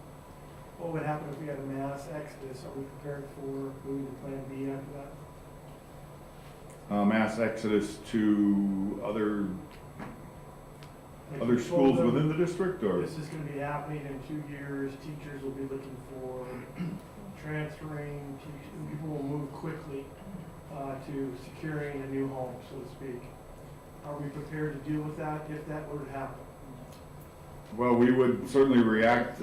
I: What would happen if we had a mass exodus? Are we prepared for moving to plan B after that?
O: Mass exodus to other schools within the district, or?
I: This is going to be happening in 2 years. Teachers will be looking for transferring. People will move quickly to securing a new home, so to speak. Are we prepared to deal with that if that were to happen?
O: Well, we would certainly react.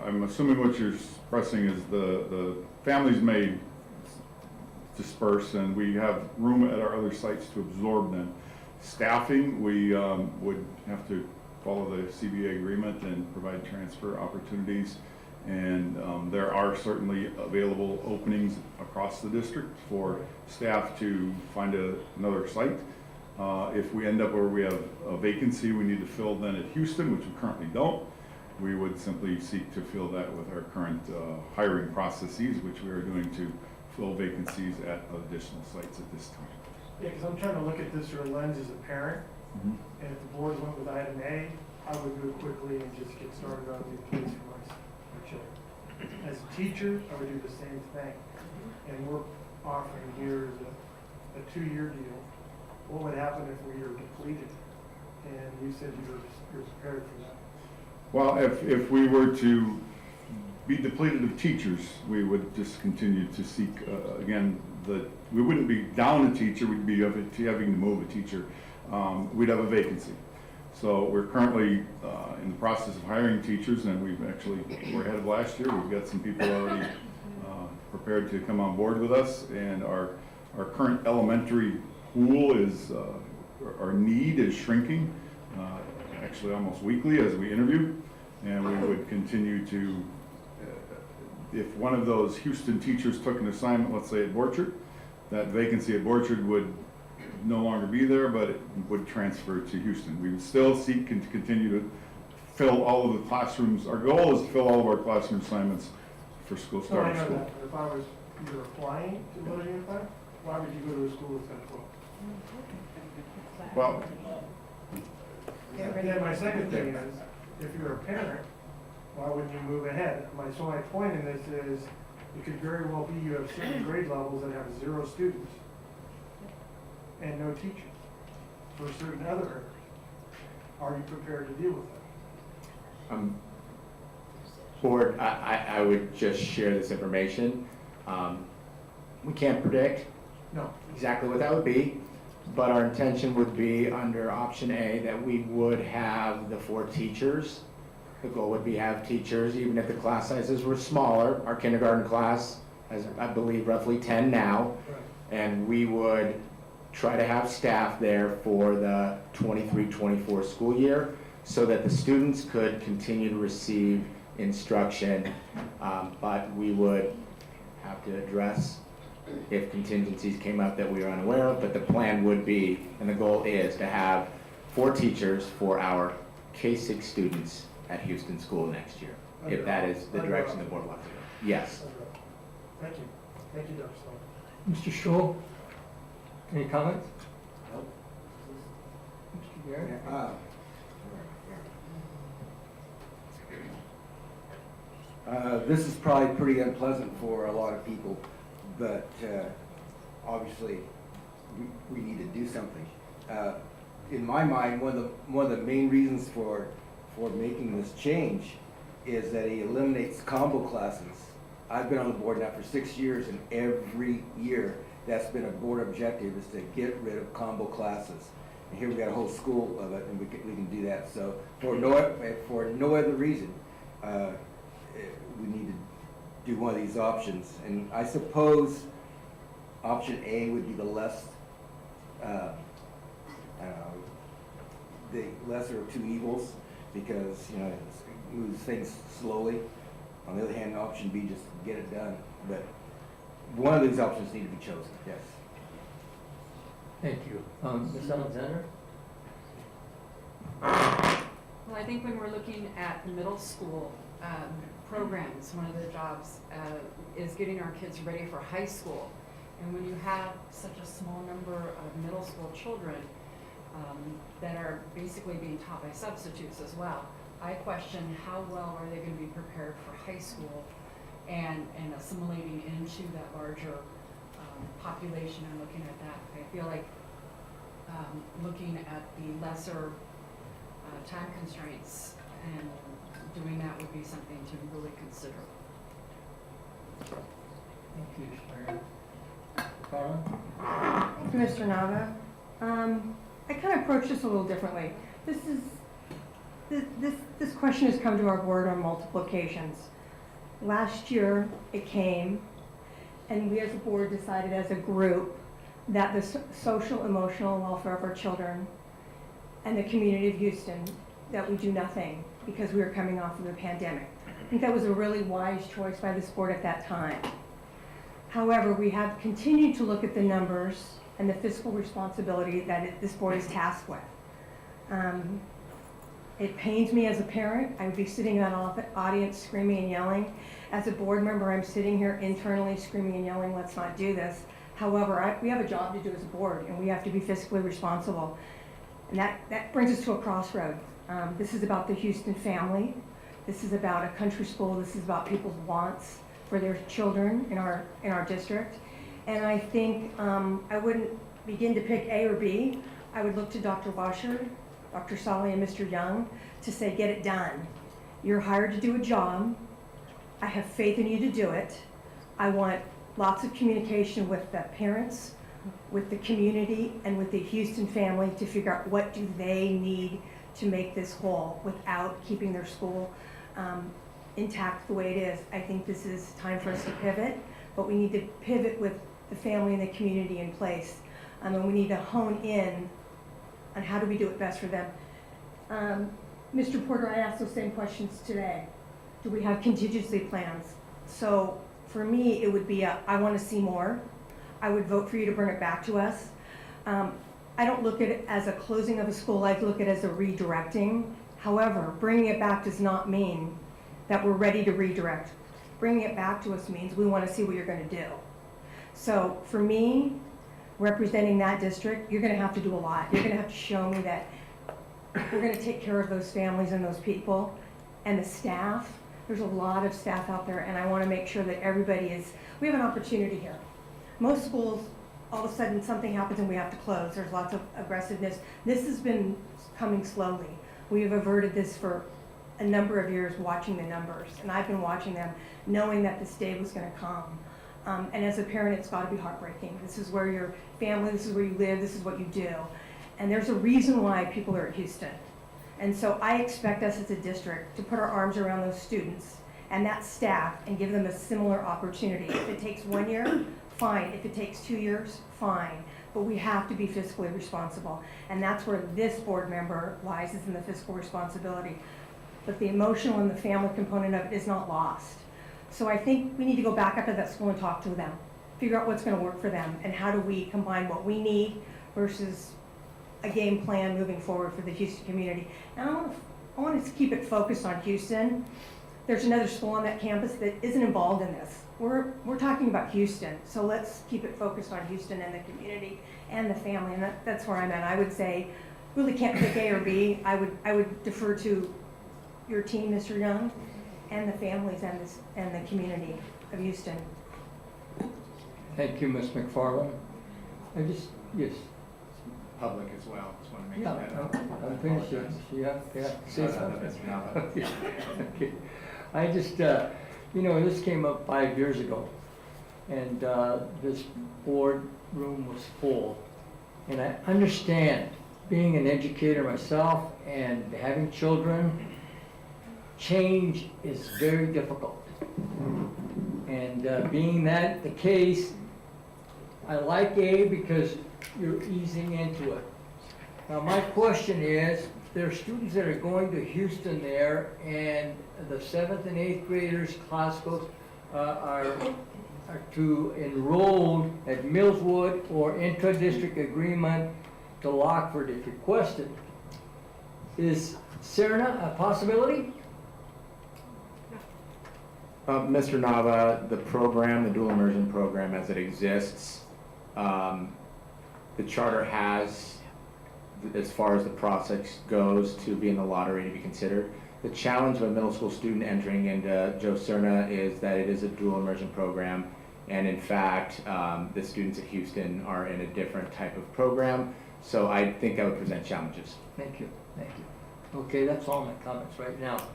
O: I'm assuming what you're expressing is the families may disperse, and we have room at our other sites to absorb them. Staffing, we would have to follow the CBA agreement and provide transfer opportunities. And there are certainly available openings across the district for staff to find another site. If we end up where we have a vacancy we need to fill then at Houston, which we currently don't, we would simply seek to fill that with our current hiring processes, which we are doing to fill vacancies at additional sites at this time.
I: Yeah, because I'm trying to look at this through a lens as a parent, and if the board went with item A, I would do it quickly and just get started on the case for my children. As a teacher, I would do the same thing, and we're offering here a 2-year deal. What would happen if we were depleted? And you said you're prepared for that.
O: Well, if we were to be depleted of teachers, we would just continue to seek, again, we wouldn't be down a teacher, we'd be having to move a teacher. We'd have a vacancy. So we're currently in the process of hiring teachers, and we're ahead of last year. We've got some people already prepared to come on board with us, and our current elementary pool is, our need is shrinking, actually almost weekly as we interview, and we would continue to, if one of those Houston teachers took an assignment, let's say at Borchard, that vacancy at Borchard would no longer be there, but it would transfer to Houston. We would still seek to continue to fill all of the classrooms. Our goal is to fill all of our classroom assignments for school
I: No, I
O: starting
I: know
O: school.
I: that, but if I was either applying to Lodi Unified, why would you go to a school that's got 12?
O: Well,
I: And then my second thing is, if you're a parent, why wouldn't you move ahead? So my point in this is, it could very well be you have certain grade levels that have 0 students and no teachers for certain other areas. Are you prepared to deal with that?
D: Board, I would just share this information. We can't predict exactly what that would be, but our intention would be under option A that we would have the 4 teachers. The goal would be have teachers, even if the class sizes were smaller. Our kindergarten class has, I believe, roughly 10 now, and we would try to have staff there for the 23-24 school year so that the students could continue to receive instruction, but we would have to address if contingencies came up that we are unaware of, but the plan would be, and the goal is, to have 4 teachers for our K-6 students at Houston School next year, if that is the direction the board wants to go. Yes.
I: Thank you. Thank you, Dr. Sloan.
B: Mr. Stroll, any comments? Nope. Mr. Garrett?
P: This is probably pretty unpleasant for a lot of people, but obviously we need to do something. In my mind, one of the main reasons for for making this change is that he eliminates combo classes. I've been on the board now for 6 years, and every year that's been a board objective, is to get rid of combo classes. And here we got a whole school of it, and we can do that. So for no other reason, we need to do one of these options. And I suppose option A would be the less, the lesser of two evils, because, you know, it moves things slowly. On the other hand, option B, just get it done. But one of these options need to be chosen, yes.
B: Thank you. Ms. Alexander?
H: Well, I think when we're looking at middle school programs, one of the jobs is getting our kids ready for high school. And when you have such a small number of middle school children that are basically being taught by substitutes as well, I question how well are they going to be prepared for high school and assimilating into that larger population and looking at that. I feel like looking at the lesser time constraints and doing that would be something to really consider.
B: Thank you, Sharon. Carla?
G: Thank you, Mr. Nava. I kind of approach this a little differently. This question has come to our board on multiple occasions. Last year it came, and we as a board decided as a group that the social emotional welfare of our children and the community of Houston, that we do nothing because we were coming off of the pandemic. I think that was a really wise choice by this board at that time. However, we have continued to look at the numbers and the fiscal responsibility that this board is tasked with. It pains me as a parent. I would be sitting in that audience screaming and yelling. As a board member, I'm sitting here internally screaming and yelling, let's not do this. However, we have a job to do as a board, and we have to be fiscally responsible. And that brings us to a crossroad. This is about the Houston family. This is about a country school. This is about people's wants for their children in our district. And I think I wouldn't begin to pick A or B. I would look to Dr. Washer, Dr. Solly, and Mr. Young to say, get it done. You're hired to do a job. I have faith in you to do it. I want lots of communication with the parents, with the community, and with the Houston family to figure out what do they need to make this whole without keeping their school intact the way it is. I think this is time for us to pivot, but we need to pivot with the family and the community in place. And we need to hone in on how do we do it best for them. Mr. Porter, I asked those same questions today. Do we have contingency plans? So for me, it would be I want to see more. I would vote for you to bring it back to us. I don't look at it as a closing of a school. I look at it as a redirecting. However, bringing it back does not mean that we're ready to redirect. Bringing it back to us means we want to see what you're going to do. So for me, representing that district, you're going to have to do a lot. You're going to have to show me that we're going to take care of those families and those people and the staff. There's a lot of staff out there, and I want to make sure that everybody is, we have an opportunity here. Most schools, all of a sudden something happens and we have to close. There's lots of aggressiveness. This has been coming slowly. We have averted this for a number of years watching the numbers, and I've been watching them knowing that this day was going to come. And as a parent, it's got to be heartbreaking. This is where your family, this is where you live, this is what you do. And there's a reason why people are at Houston. And so I expect us as a district to put our arms around those students and that staff and give them a similar opportunity. If it takes 1 year, fine. If it takes 2 years, fine. But we have to be fiscally responsible. And that's where this board member lies, is in the fiscal responsibility. But the emotional and the family component of it is not lost. So I think we need to go back up to that school and talk to them, figure out what's going to work for them, and how do we combine what we need versus a game plan moving forward for the Houston community. And I want to keep it focused on Houston. There's another school on that campus that isn't involved in this. We're talking about Houston, so let's keep it focused on Houston and the community and the family, and that's where I'm at. I would say, really can't pick A or B. I would defer to your team, Mr. Young, and the families and the community of Houston.
B: Thank you, Ms. McFarland. Yes.
D: public as well. Just want to make
B: Yeah,
D: sure that.
B: I'm finished. You have to say something. Okay. I just, this came up 5 years ago, and this board room was full. And I understand, being an educator myself and having children, change is very difficult. And being that the case, I like A because you're easing into it. Now my question is, there are students that are going to Houston there, and the 7th and 8th graders class goes, are to enroll at Millswood or intra-district agreement to Lockford if requested. Is Serna a possibility?
D: Mr. Nava, the program, the dual immersion program as it exists, the charter has, as far as the process goes, to be in the lottery to be considered. The challenge of a middle school student entering into Joe Serna is that it is a dual immersion program, and in fact, the students at Houston are in a different type of program, so I think that would present challenges.
B: Thank you, thank you. Okay, that's all my comments right now.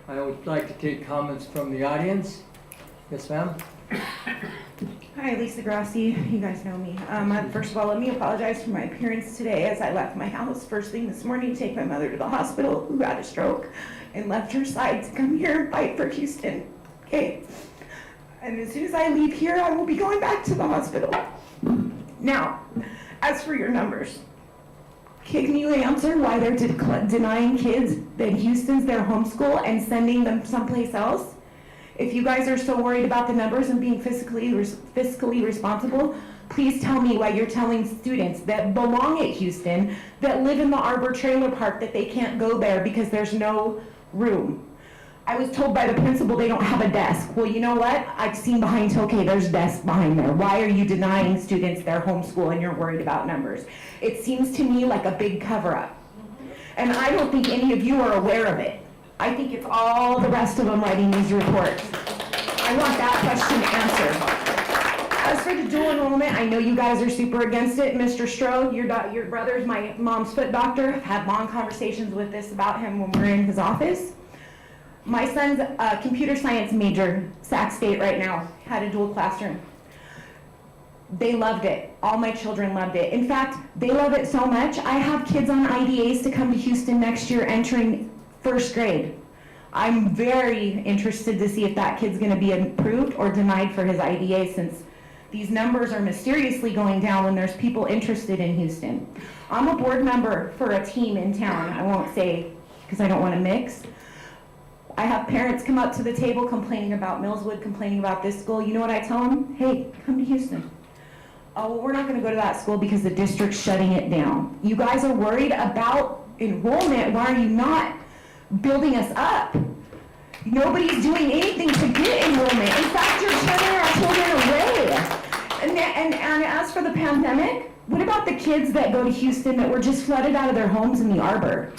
B: I would like to take comments from the audience. Yes, ma'am?
Q: Hi, Lisa Grassi. You guys know me. First of all, let me apologize for my appearance today as I left my house first thing this morning to take my mother to the hospital who had a stroke and left her side to come here and fight for Houston. Okay. And as soon as I leave here, I will be going back to the hospital. Now, as for your numbers, can you answer why they're denying kids that Houston's their homeschool and sending them someplace else? If you guys are so worried about the numbers and being fiscally responsible, please tell me why you're telling students that belong at Houston, that live in the Arbor Trailer Park, that they can't go there because there's no room. I was told by the principal they don't have a desk. Well, you know what? I've seen behind Tokay, there's desks behind there. Why are you denying students their homeschool and you're worried about numbers? It seems to me like a big cover-up. And I don't think any of you are aware of it. I think it's all the rest of them writing these reports. I want that question answered. As for the dual enrollment, I know you guys are super against it. Mr. Strode, your brother's my mom's foot doctor. I've had long conversations with this about him when we're in his office. My son's a computer science major, Sac State right now, had a dual classroom. They loved it. All my children loved it. In fact, they love it so much, I have kids on IDAs to come to Houston next year entering first grade. I'm very interested to see if that kid's gonna be approved or denied for his IDA, since these numbers are mysteriously going down when there's people interested in Houston. I'm a board member for a team in town. I won't say, because I don't wanna mix. I have parents come up to the table complaining about Millswood, complaining about this school. You know what I tell them? Hey, come to Houston. Oh, well, we're not gonna go to that school because the district's shutting it down. You guys are worried about enrollment. Why are you not building us up? Nobody's doing anything to get enrollment. In fact, you're turning our children away. And as for the pandemic, what about the kids that go to Houston that were just flooded out of their homes in the Arbor?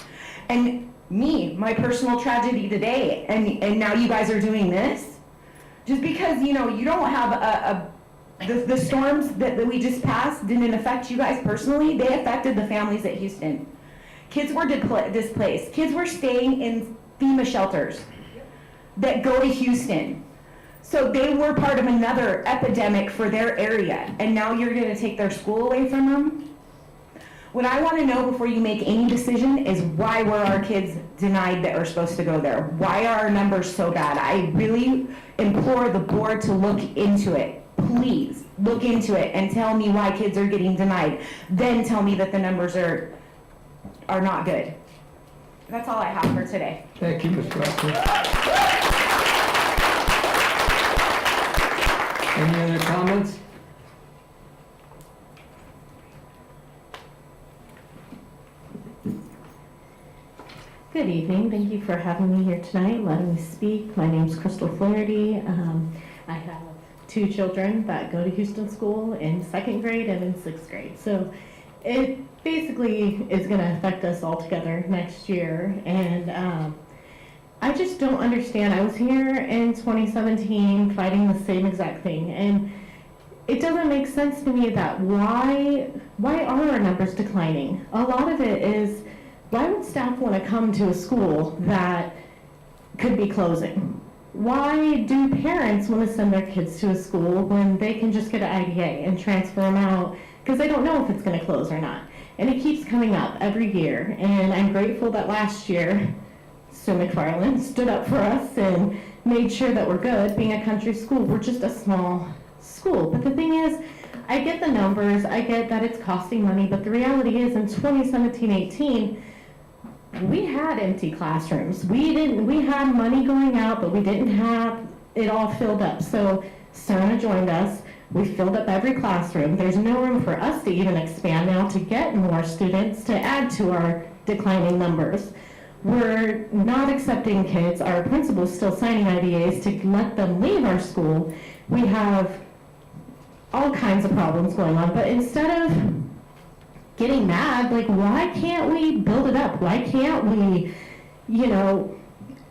Q: And me, my personal tragedy today, and now you guys are doing this? Just because, you don't have the storms that we just passed didn't affect you guys personally, they affected the families at Houston. Kids were displaced. Kids were staying in FEMA shelters that go to Houston. So they were part of another epidemic for their area, and now you're gonna take their school away from them? What I wanna know before you make any decision is why were our kids denied that are supposed to go there? Why are our numbers so bad? I really implore the board to look into it. Please, look into it and tell me why kids are getting denied. Then tell me that the numbers are not good. That's all I have for today.
B: Thank you, Ms. Brown. Any other comments?
R: Good evening. Thank you for having me here tonight, letting me speak. My name's Crystal Flaherty. I have 2 children that go to Houston School in 2nd grade and in 6th grade. So it basically is going to affect us all together next year. And I just don't understand. I was here in 2017 fighting the same exact thing. And it doesn't make sense to me that why are our numbers declining? A lot of it is, why would staff want to come to a school that could be closing? Why do parents want to send their kids to a school when they can just get an IDA and transfer them out because they don't know if it's going to close or not? And it keeps coming up every year, and I'm grateful that last year Sue McFarland stood up for us and made sure that we're good. Being a country school, we're just a small school. But the thing is, I get the numbers, I get that it's costing money, but the reality is in 2017-18, we had empty classrooms. We had money going out, but we didn't have it all filled up. So Serna joined us. We filled up every classroom. There's no room for us to even expand now to get more students to add to our declining numbers. We're not accepting kids. Our principal's still signing IDAs to let them leave our school. We have all kinds of problems going on, but instead of getting mad, like, why can't we build it up? Why can't we,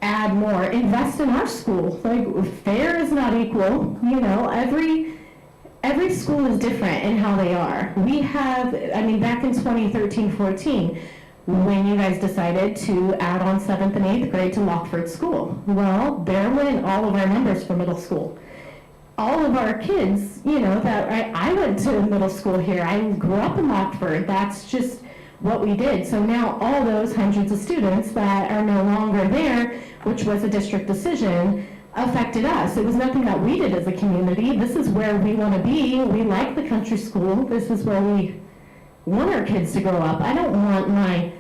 R: add more, invest in our school? Like, fair is not equal, every school is different in how they are. We have, back in 2013-14, when you guys decided to add on 7th and 8th grade to Lockford School, well, there went all of our numbers for middle school. All of our kids, that I went to middle school here. I grew up in Lockford. That's just what we did. So now all those hundreds of students that are no longer there, which was a district decision, affected us. It was nothing that we did as a community. This is where we want to be. We like the country school. This is where we want our kids to grow up. I don't want my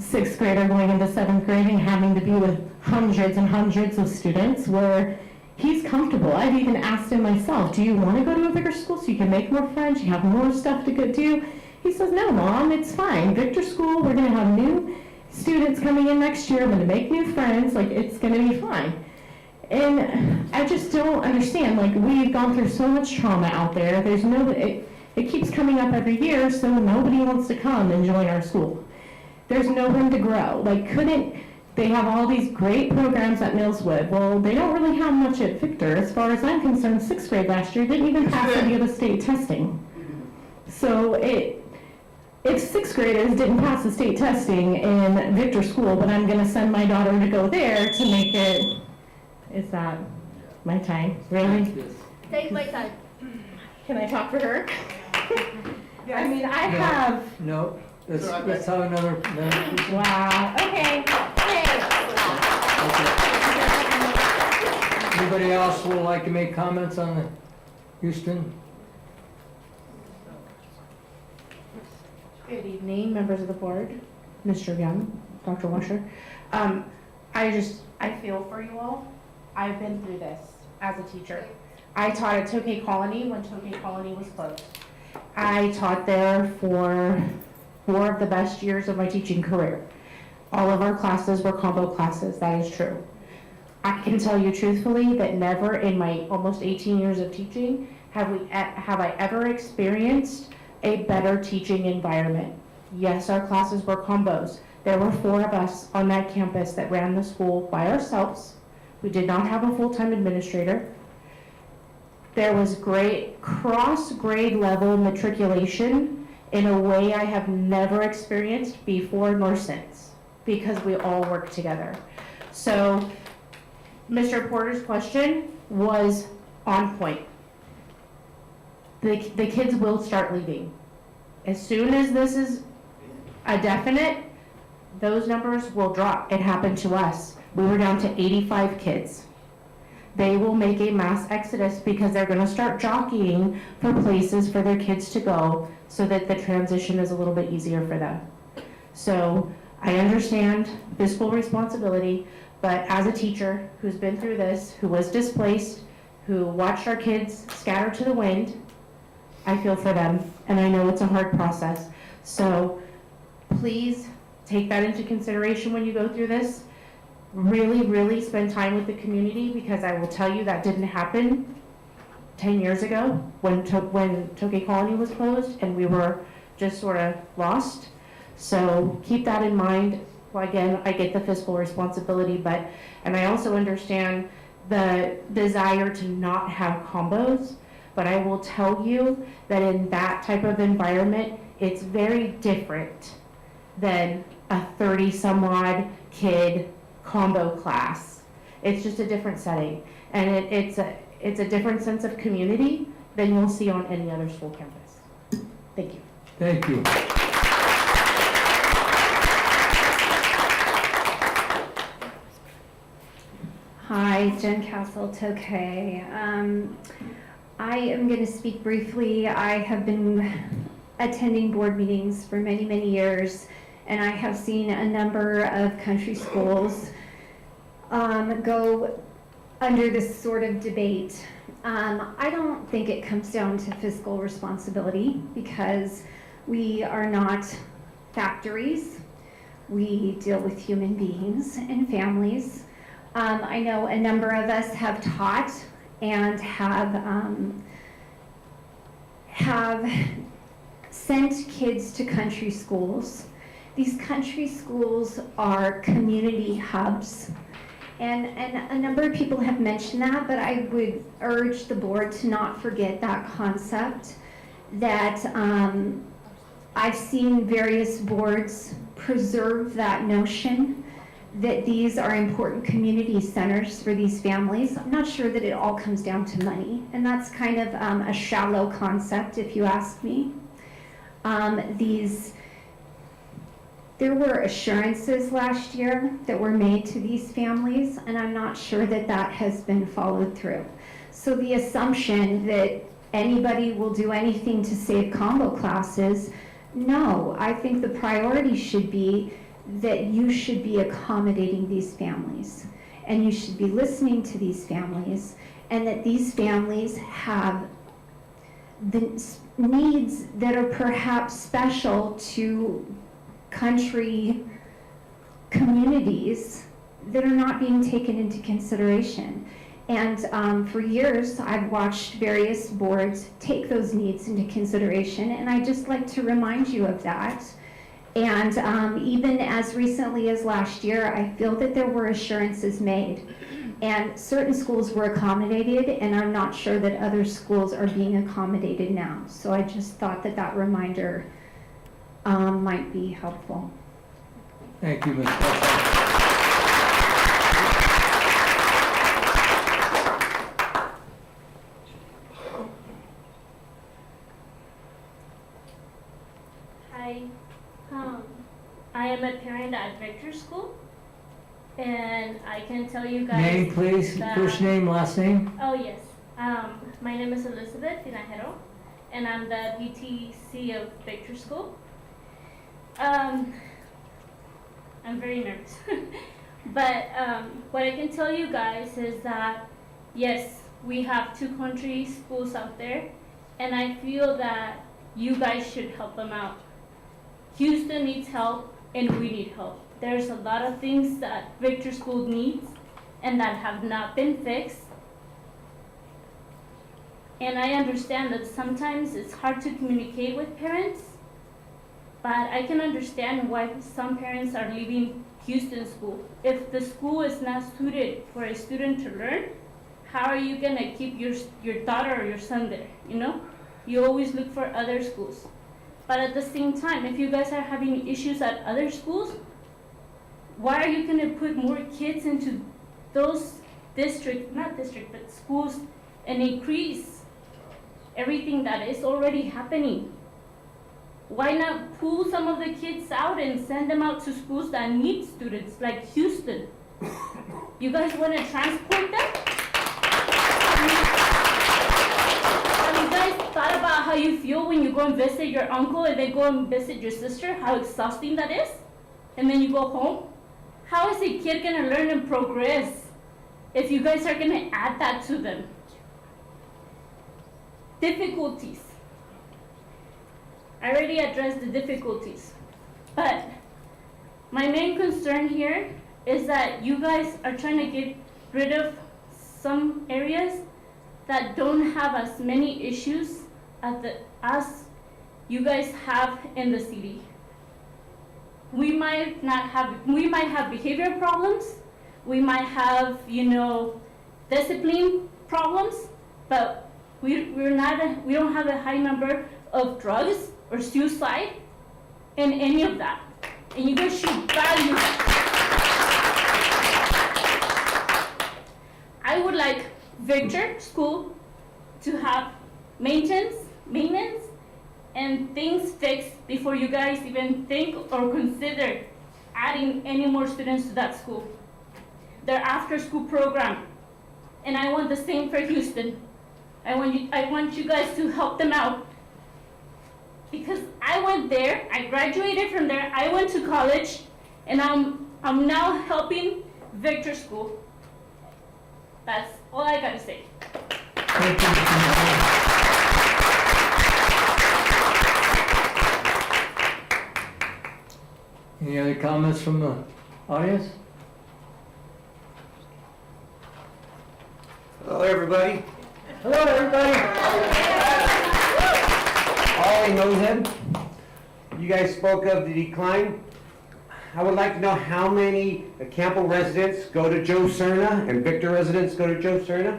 R: 6th grader going into 7th grade and having to be with hundreds and hundreds of students where he's comfortable. I've even asked him myself, do you want to go to a bigger school so you can make more friends, you have more stuff to go do? He says, no, Mom, it's fine. Victor School, we're going to have new students coming in next year. I'm going to make new friends. Like, it's going to be fine. And I just don't understand. Like, we've gone through so much trauma out there. There's no, it keeps coming up every year, so nobody wants to come and join our school. There's no room to grow. Like, they have all these great programs at Millswood. Well, they don't really have much at Victor. As far as I'm concerned, 6th grade last year didn't even pass any of the state testing. So if 6th graders didn't pass the state testing in Victor School, but I'm going to send my daughter to go there to make it, is that my time? Really?
E: Take my time.
R: Can I talk for her?
B: No.
R: have...
B: No, let's have another
R: Wow, okay.
B: Anybody else would like to make comments on the Houston?
S: Good evening, members of the board, Mr. Young, Dr. Washer. I feel for you all. I've been through this as a teacher. I taught at Tokay Colony when Tokay Colony was closed. I taught there for 4 of the best years of my teaching career. All of our classes were combo classes, that is true. I can tell you truthfully that never in my almost 18 years of teaching have I ever experienced a better teaching environment. Yes, our classes were combos. There were 4 of us on that campus that ran the school by ourselves. We did not have a full-time administrator. There was great cross-grade level matriculation in a way I have never experienced before nor since, because we all work together. So Mr. Porter's question was on point. The kids will start leaving. As soon as this is a definite, those numbers will drop. It happened to us. We were down to 85 kids. They will make a mass exodus because they're going to start jockeying for places for their kids to go so that the transition is a little bit easier for them. So I understand fiscal responsibility, but as a teacher who's been through this, who was displaced, who watched our kids scatter to the wind, I feel for them, and I know it's a hard process. So please take that into consideration when you go through this. Really, really spend time with the community, because I will tell you that didn't happen 10 years ago when Tokay Colony was closed and we were just sort of lost. So keep that in mind. Well, again, I get the fiscal responsibility, and I also understand the desire to not have combos, But I will tell you that in that type of environment, it's very different than a 30-some-odd kid combo class. It's just a different setting, and it's a different sense of community than you'll see on any other school campus. Thank you.
B: Thank you.
T: Hi, Jen Castle, Tokay. I am going to speak briefly. I have been attending board meetings for many, many years, and I have seen a number of country schools go under this sort of debate. I don't think it comes down to fiscal responsibility, because we are not factories. We deal with human beings and families. I know a number of us have taught and have sent kids to country schools. These country schools are community hubs. And a number of people have mentioned that, but I would urge the board to not forget that concept, that I've seen various boards preserve that notion that these are important community centers for these families. I'm not sure that it all comes down to money, and that's kind of a shallow concept, if you ask me. There were assurances last year that were made to these families, and I'm not sure that that has been followed through. So the assumption that anybody will do anything to save combo classes, no, I think the priority should be that you should be accommodating these families, and you should be listening to these families, and that these families have the needs that are perhaps special to country communities that are not being taken into consideration. And for years, I've watched various boards take those needs into consideration, and I just like to remind you of that. And even as recently as last year, I feel that there were assurances made, and certain schools were accommodated, and I'm not sure that other schools are being accommodated now. So I just thought that that reminder might be helpful.
B: Thank you, Ms. Preston.
U: Hi. I am a parent at Victor School, and I can tell you guys.
B: Name, please.
U: that-
B: First name, last name.
U: Oh, yes. My name is Elizabeth Tinajero, and I'm the PTC of Victor School. I'm very nervous. But what I can tell you guys is that, yes, we have 2 country schools out there, and I feel that you guys should help them out. Houston needs help, and we need help. There's a lot of things that Victor School needs and that have not been fixed. And I understand that sometimes it's hard to communicate with parents, but I can understand why some parents are leaving Houston School. If the school is not suited for a student to learn, how are you gonna keep your daughter or your son there, you know? You always look for other schools. But at the same time, if you guys are having issues at other schools, why are you gonna put more kids into those schools and increase everything that is already happening? Why not pull some of the kids out and send them out to schools that need students, like Houston? You guys wanna transport them? Have you guys thought about how you feel when you go and visit your uncle and then go and visit your sister? How exhausting that is? And then you go home? How is a kid gonna learn and progress if you guys are gonna add that to them? Difficulties. I already addressed the difficulties. But my main concern here is that you guys are trying to get rid of some areas that don't have as many issues as you guys have in the city. We might have behavior problems, we might have, discipline problems, but We don't have a high number of drugs or suicide and any of that. And you guys should value that. I would like Victor School to have maintenance, and things fixed before you guys even think or consider adding any more students to that school. Their after-school program, and I want the same for Houston. I want you guys to help them out, because I went there, I graduated from there, I went to college, and I'm now helping Victor School. That's all I gotta say.
B: Any other comments from the audience?
C: Hello, everybody.
B: Hello, everybody.
C: Ollie Nosehead. You guys spoke of the decline. I would like to know how many Campo residents go to Joe Cerna and Victor residents go to Joe Cerna.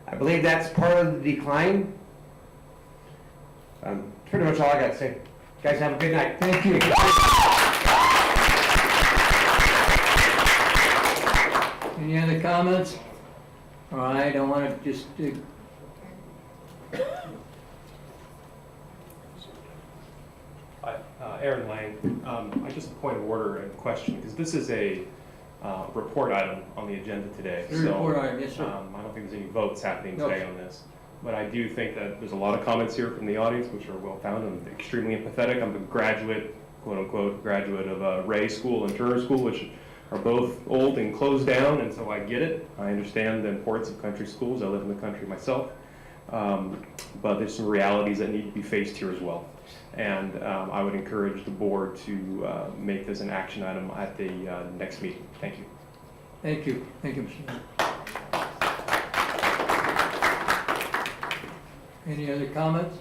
C: I believe that's part of the decline. Pretty much all I got to say. You guys have a good night.
B: Thank you. Any other comments? All right, I want to just
V: Aaron Lang. I just a point of order and question, because this is a report item on the agenda today.
B: report item, yes, sir.
V: I don't think there's any votes happening
B: No.
V: today on this. But I do think that there's a lot of comments here from the audience, which are well founded and extremely empathetic. I'm a graduate, quote unquote, graduate of Ray School and Turner School, which are both old and closed down, and so I get it. I understand the importance of country schools. I live in the country myself. But there's some realities that need to be faced here as well. And I would encourage the board to make this an action item at the next meeting. Thank you.
B: Thank you. Thank you, Mr. Mayor. Any other comments?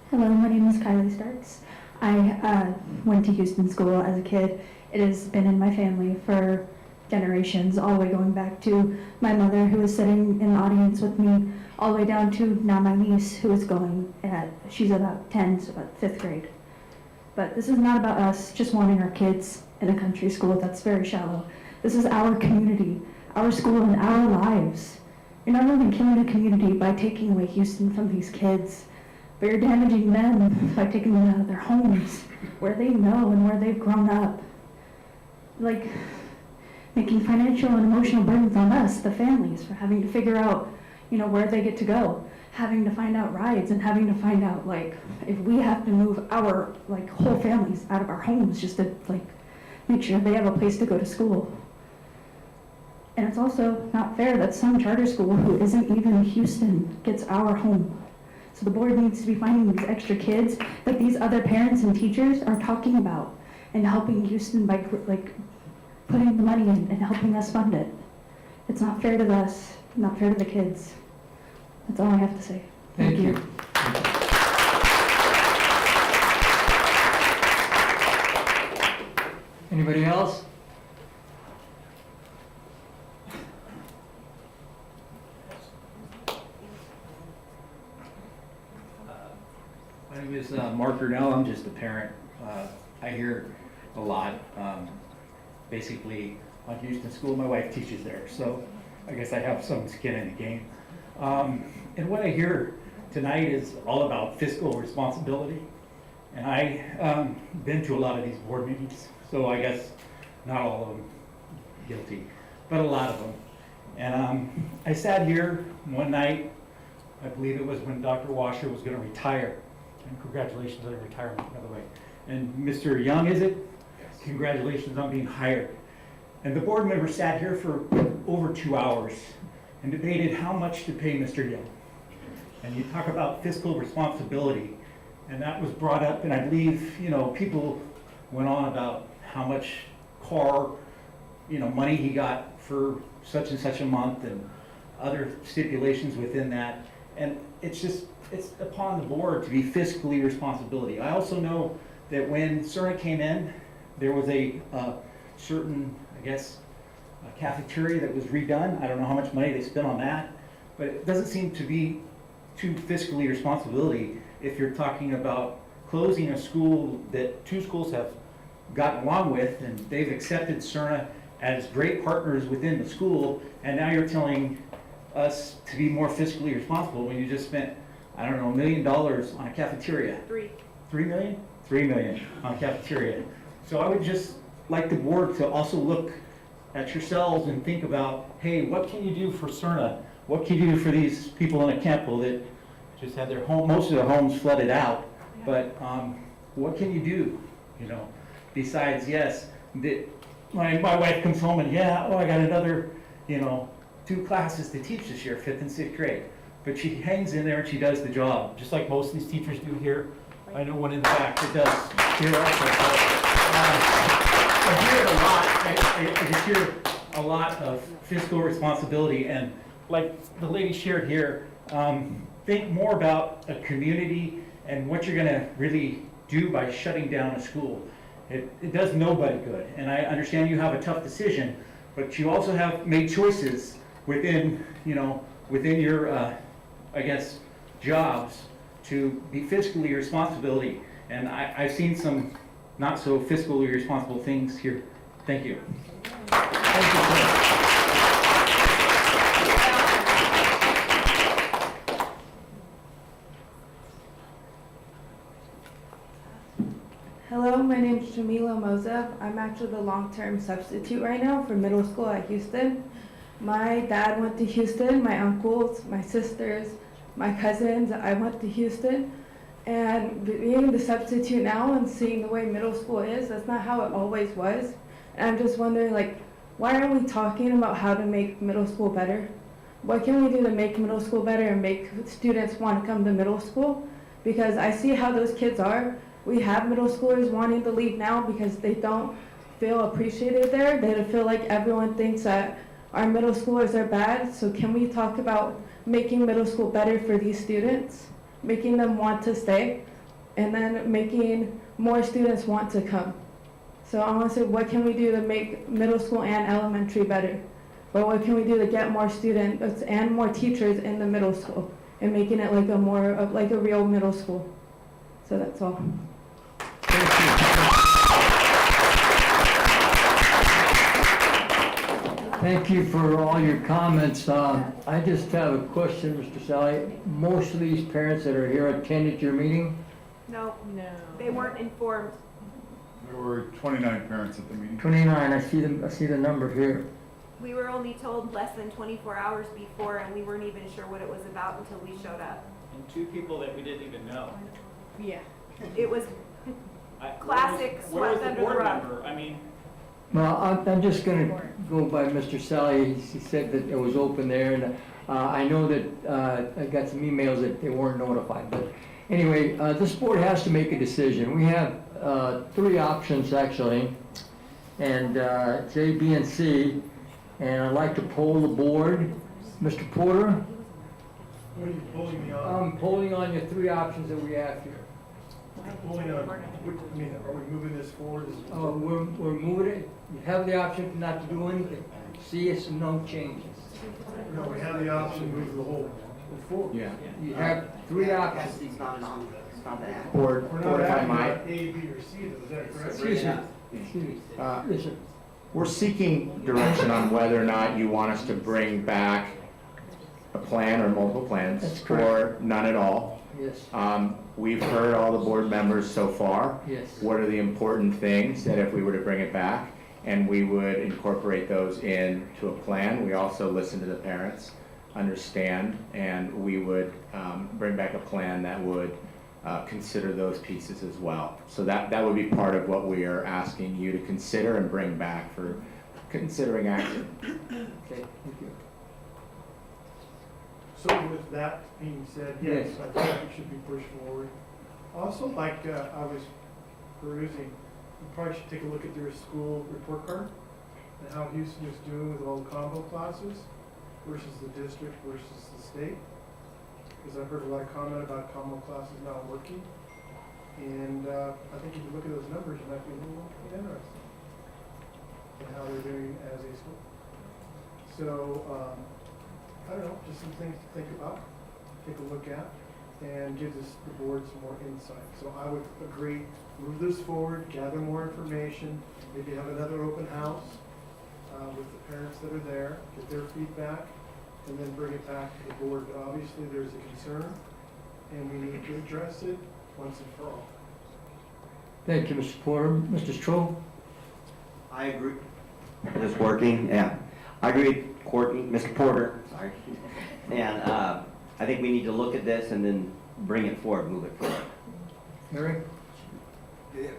W: Hello, my name is Kylie Starks. I went to Houston School as a kid. It has been in my family for generations, all the way going back to my mother, who was sitting in the audience with me, all the way down to now my niece, who is going she's about 10, so about 5th grade. But this is not about us just wanting our kids in a country school. That's very shallow. This is our community, our school, and our lives. You're not only killing a community by taking away Houston from these kids, but you're damaging them by taking them out of their homes, where they know and where they've grown up. Like, making financial and emotional burdens on us, the families, for having to figure out, where they get to go, having to find out rides, and having to find out, if we have to move our, whole families out of our homes just to, make sure they have a place to go to school. And it's also not fair that some charter school who isn't even Houston gets our home. So the board needs to be finding these extra kids that these other parents and teachers are talking about and helping Houston by putting the money in and helping us fund it. It's not fair to us, not fair to the kids. That's all I have to say.
B: Thank you. Anybody else?
X: My name is Mark Gurnell. I'm just a parent. I hear a lot, basically, on Houston School. My wife teaches there, so I guess I have some skin in the game. And what I hear tonight is all about fiscal responsibility. And I've been to a lot of these board meetings, so I guess not all of them guilty, but a lot of them. And I sat here one night, I believe it was when Dr. Washer was going to retire. And congratulations on your retirement, by the way. And Mr. Young, is it? Yes. Congratulations on being hired. And the board members sat here for over 2 hours and debated how much to pay Mr. Young. And you talk about fiscal responsibility, and that was brought up, and I believe, people went on about how much car, money he got for such and such a month, and other stipulations within that. And it's upon the board to be fiscally responsibility. I also know that when Cerna came in, there was a certain, I guess, a cafeteria that was redone. I don't know how much money they spent on that, but it doesn't seem to be too fiscally responsibility if you're talking about closing a school that two schools have gotten along with, and they've accepted Cerna as great partners within the school, and now you're telling us to be more fiscally responsible when you just spent, I don't know, $1 million on a cafeteria. 3 million? 3 million on a cafeteria. So I would just like the board to also look at yourselves and think about, hey, what can you do for Cerna? What can you do for these people in a Campbell that just had their home, most of their homes flooded out? But what can you do, you know, besides, yes, that my wife comes home and, yeah, oh, I got another, you know, 2 classes to teach this year, 5th and 6th grade. But she hangs in there and she does the job, just like most of these teachers do here. I know one in the back that does here also. I just hear a lot of fiscal responsibility, and like the lady shared here, think more about a community and what you're gonna really do by shutting down a school. It does nobody good, and I understand you have a tough decision, but you also have made choices within, you know, within your, I guess, jobs to be fiscally responsibility. And I've seen some not so fiscally responsible things here. Thank you.
B: Thank you, sir.
A: Hello, my name is Shamila Moza. I'm actually the long-term substitute right now for middle school at Houston. My dad went to Houston, my uncles, my sisters, my cousins, I went to Houston. And being the substitute now and seeing the way middle school is, that's not how it always was. And I'm just wondering, like, why aren't we talking about how to make middle school better? What can we do to make middle school better and make students want to come to middle school? Because I see how those kids are. We have middle schoolers wanting to leave now because they don't feel appreciated there. They feel like everyone thinks that our middle schoolers are bad. So can we talk about making middle school better for these students? Making them want to stay, and then making more students want to come. So I want to say, what can we do to make middle school and elementary better? But what can we do to get more students and more teachers in the middle school and making it like a more of like a real middle school? So that's all.
B: Thank you for all your comments. I just have a question, Mr. Sally. Most of these parents that are here attended your meeting?
N: No, they weren't informed.
O: There were 29 parents at the meeting.
B: 29, I see the number here.
N: We were only told less than 24 hours before, and we weren't even sure what it was about until we showed up.
F: And 2 people that we didn't even know.
N: Yeah. It was classic swept under the rug.
F: Member? I mean,
B: Well, I'm just going to go by Mr. Sally. He said that it was open there, and I know that I got some emails that they weren't notified. But anyway, this board has to make a decision. We have 3 options, actually, and it's A, B, and C. And I'd like to poll the board. Mr. Porter?
I: What are you polling me on?
B: I'm polling on your 3 options that we have here.
I: Polling on, I mean, are we moving this forward?
B: We're moving it. You have the option not to do anything. C is no changes.
I: No, we have the option to move the whole forward.
D: Yeah.
B: You have 3 options.
D: Board,
I: We're
D: board,
I: not
D: if I
I: asking
D: might.
I: about A, B, or C, though, is that correct?
B: Excuse me. Excuse me. Yes, sir.
D: We're seeking direction on whether or not you want us to bring back a plan or multiple plans.
B: That's correct.
D: Or none at all.
B: Yes.
D: We've heard all the board members so far.
B: Yes.
D: What are the important things that if we were to bring it back, and we would incorporate those into a plan. We also listen to the parents, understand, and we would bring back a plan that would consider those pieces as well. So that would be part of what we are asking you to consider and bring back for considering action.
B: Okay, thank you.
I: So with that being said, yes, I think it should be pushed forward. Also, like I was perusing, you probably should take a look at their school report card and how Houston is doing with all the combo classes versus the district versus the state. Because I've heard a lot of comment about combo classes not working. And I think if you look at those numbers, you might be a little interested in how they're doing as a school. So, I don't know, just some things to think about, take a look at, and gives us, the board, some more insight. So I would agree, move this forward, gather more information, maybe have another open house with the parents that are there, get their feedback, and then bring it back to the board. But obviously, there's a concern, and we need to address it once and for all.
B: Thank you, Mr. Porter. Mr. Stroh?
C: I agree. Is this working? Yeah. I agree, Courtney, Mr. Porter, sorry. And I think we need to look at this and then bring it forward, move it forward.
B: Mary?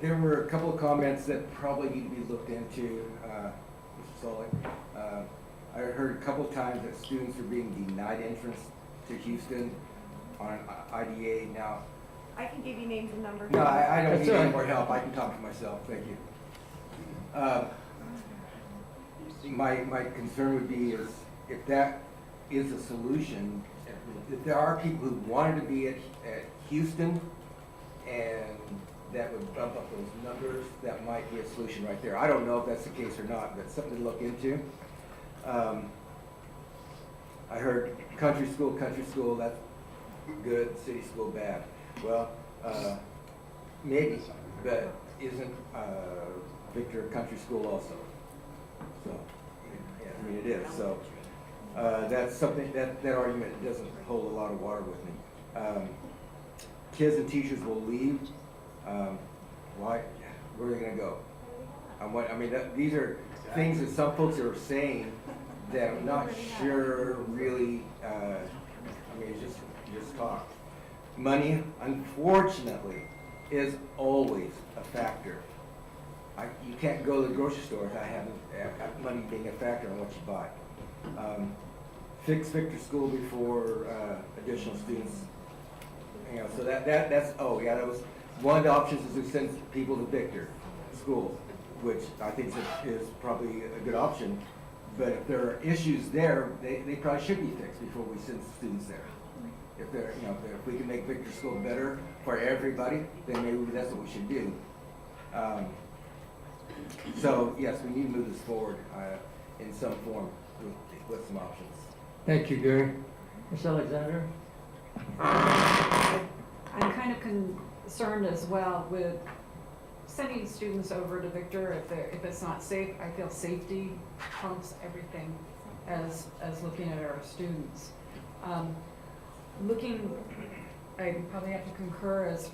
P: There were a couple of comments that probably need to be looked into, Mr. Solik. I heard a couple of times that students are being denied entrance to Houston on IDA. Now,
N: I can give you names and numbers.
P: no, I don't
B: That's
P: need
B: all
P: any
B: right.
P: more help. I can talk for myself. Thank you. My concern would be is if that is a solution, if there are people who wanted to be at Houston and that would bump up those numbers, that might be a solution right there. I don't know if that's the case or not, but something to look into. I heard country school, that's good, city school, bad. Well, maybe, but isn't Victor a country school also? So, yeah, I mean, it is. So that's something, that argument doesn't hold a lot of water with me. Kids and teachers will leave. Why? Where are they going to go? I mean, these are things that some folks are saying that I'm not sure really, I mean, it's just talk. Money, unfortunately, is always a factor. You can't go to the grocery store without having money being a factor in what you buy. Fix Victor School before additional students. You know, so that's that was one of the options is to send people to Victor School, which I think is probably a good option. But if there are issues there, they probably should be fixed before we send students there. If we can make Victor School better for everybody, then maybe that's what we should do. So yes, we need to move this forward in some form with some options.
B: Thank you, Gary. Ms. Alexander?
H: I'm kind of concerned as well with sending students over to Victor if it's not safe. I feel safety trumps everything as looking at our students. I probably have to concur as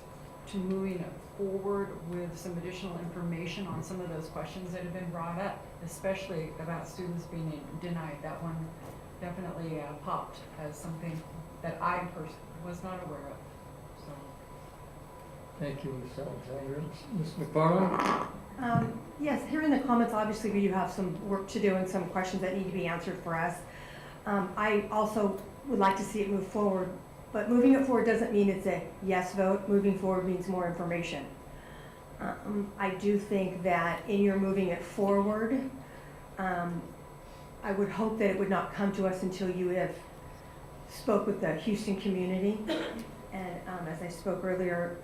H: to moving forward with some additional information on some of those questions that have been brought up, especially about students being denied. That one definitely popped as something that I personally was not aware of. So.
B: Thank you, Ms. Alexander. Ms. McFarland?
G: Yes, hearing the comments, obviously we do have some work to do and some questions that need to be answered for us. I also would like to see it move forward, but moving it forward doesn't mean it's a yes vote. Moving forward means more information. I do think that in your moving it forward, I would hope that it would not come to us until you have spoke with the Houston community and as I spoke earlier,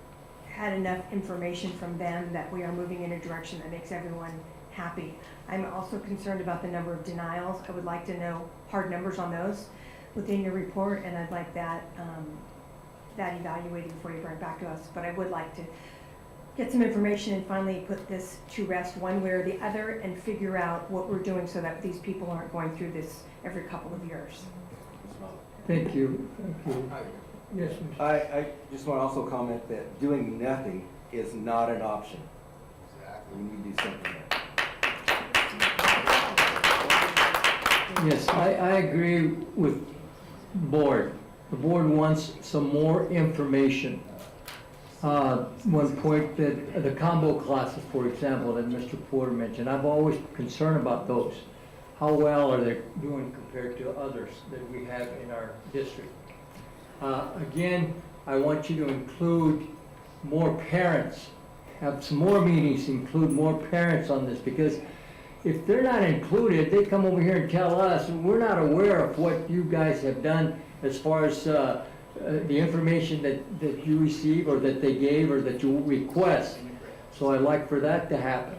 G: had enough information from them that we are moving in a direction that makes everyone happy. I'm also concerned about the number of denials. I would like to know hard numbers on those within your report, and I'd like that evaluated before you bring it back to us. But I would like to get some information and finally put this to rest one way or the other and figure out what we're doing so that these people aren't going through this every couple of years.
B: Thank you. Thank you. Yes, Mr.
P: I just want to also comment that doing nothing is not an option. We need to do something there.
B: Yes, I agree with board. The board wants some more information. One point that the combo classes, for example, that Mr. Porter mentioned, I'm always concerned about those. How well are they doing compared to others that we have in our district? Again, I want you to include more parents, have some more meetings, include more parents on this, because if they're not included, they come over here and tell us, we're not aware of what you guys have done as far as the information that you receive or that they gave or that you request. So I'd like for that to happen.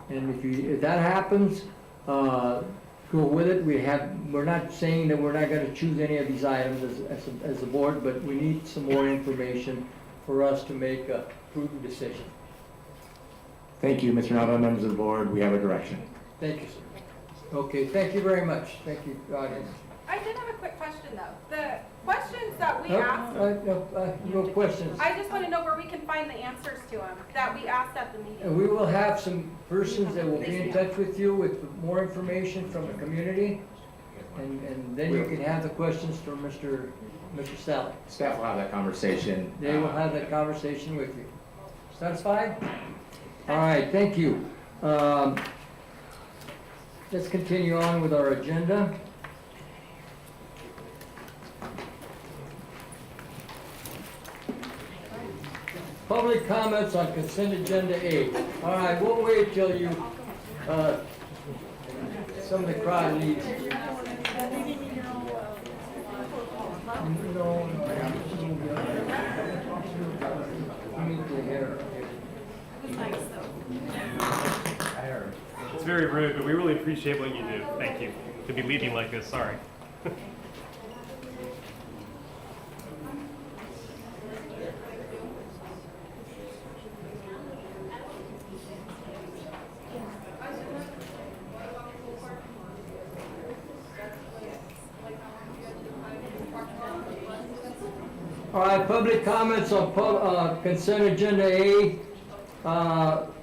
B: And if that happens, go with it. We're not saying that we're not gonna choose any of these items as a board, but we need some more information for us to make a prudent decision.
D: Thank you, Mr. Nava, members of the board. We have a direction.
B: Thank you, sir. Okay, thank you very much. Thank you, audience.
J: I did have a quick question though. The questions that we asked,
B: No questions.
J: I just want to know where we can find the answers to them that we asked at the meeting.
B: And we will have some persons that will be in touch with you with more information from the community. And then you can have the questions from Mr. Sally.
D: Staff will have that conversation.
B: They will have that conversation with you. Satisfied? All right, thank you. Let's continue on with our agenda. Public comments on consent agenda A. All right, we'll wait till you, some of the crowd leaves.
F: It's very rude, but we really appreciate what you do. Thank you. To be leaving like this, sorry.
B: All right, public comments on consent agenda A.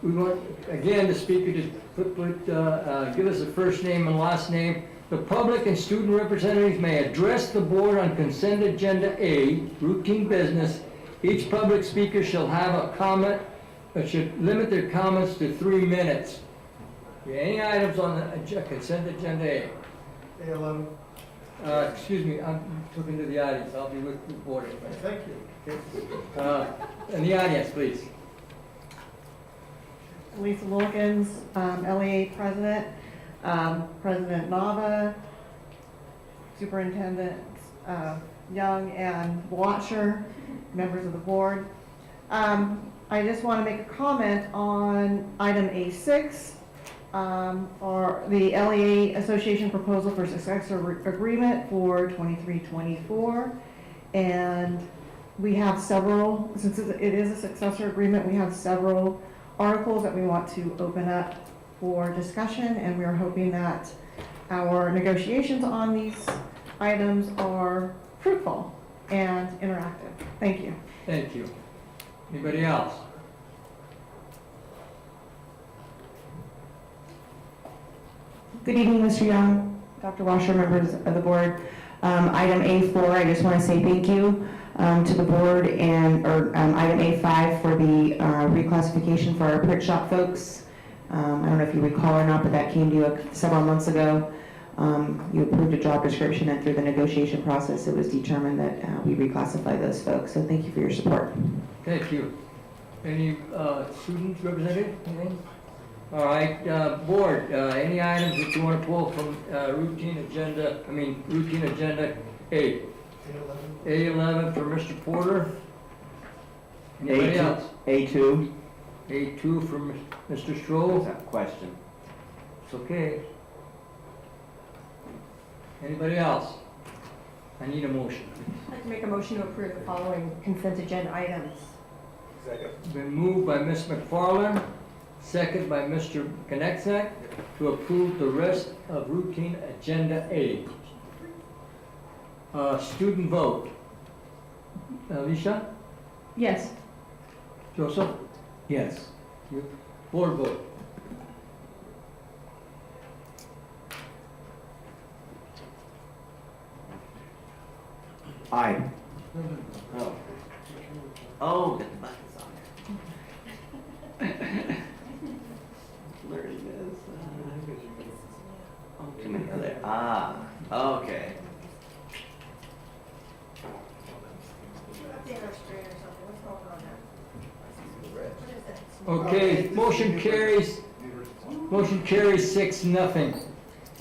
B: We want, again, the speaker to give us a first name and last name. The public and student representatives may address the board on consent agenda A, routine business. Each public speaker shall have a comment, but should limit their comments to 3 minutes. Okay, any items on the consent agenda A?
I: A11.
B: Excuse me, I'm talking to the audience. I'll be with the board.
I: Thank you.
B: In the audience, please.
K: Lisa Wilkins, LEA President, President Nava, Superintendent Young and Watcher, members of the board. I just want to make a comment on item A6, or the LEA Association proposal for successor agreement for 23-24. And we have several, since it is a successor agreement, we have several articles that we want to open up for discussion, and we are hoping that our negotiations on these items are fruitful and interactive. Thank you.
B: Thank you. Anybody else?
Q: Good evening, Mr. Young, Dr. Washer, members of the board. Item A4, I just want to say thank you to the board, and item A5 for the reclassification for our print shop folks. I don't know if you recall or not, but that came to you several months ago. You approved a job description, and through the negotiation process, it was determined that we reclassify those folks. So thank you for your support.
B: Thank you. Any students represented? Anything? All right, board, any items that you want to pull from routine agenda A? A11 for Mr. Porter. Anybody
C: A2.
B: else?
C: A2.
B: A2 for Mr. Stroll.
C: Question.
B: It's okay. Anybody else? I need a motion.
G: I'd like to make a motion to approve the following consent agenda items.
B: Been moved by Ms. McFarland, second by Mr. Konechak, to approve the rest of routine agenda A. Student vote. Alicia?
R: Yes.
B: Joseph?
C: Yes.
B: You. Board vote.
C: Aye.
L: Oh. Oh, the button's on there. Learning this. Oh, too many other. Okay.
B: Okay, motion carries 6-0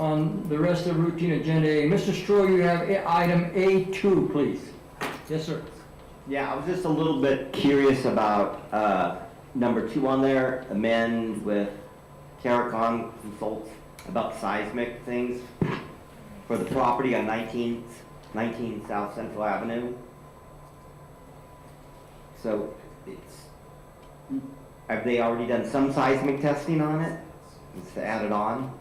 B: on the rest of routine agenda A. Mr. Stroh, you have item A2, please. Yes, sir.
L: Yeah, I was just a little bit curious about number 2 on there, amend with Caricon Consults about seismic things for the property on 19 South Central Avenue. So have they already done some seismic testing on it? It's added on?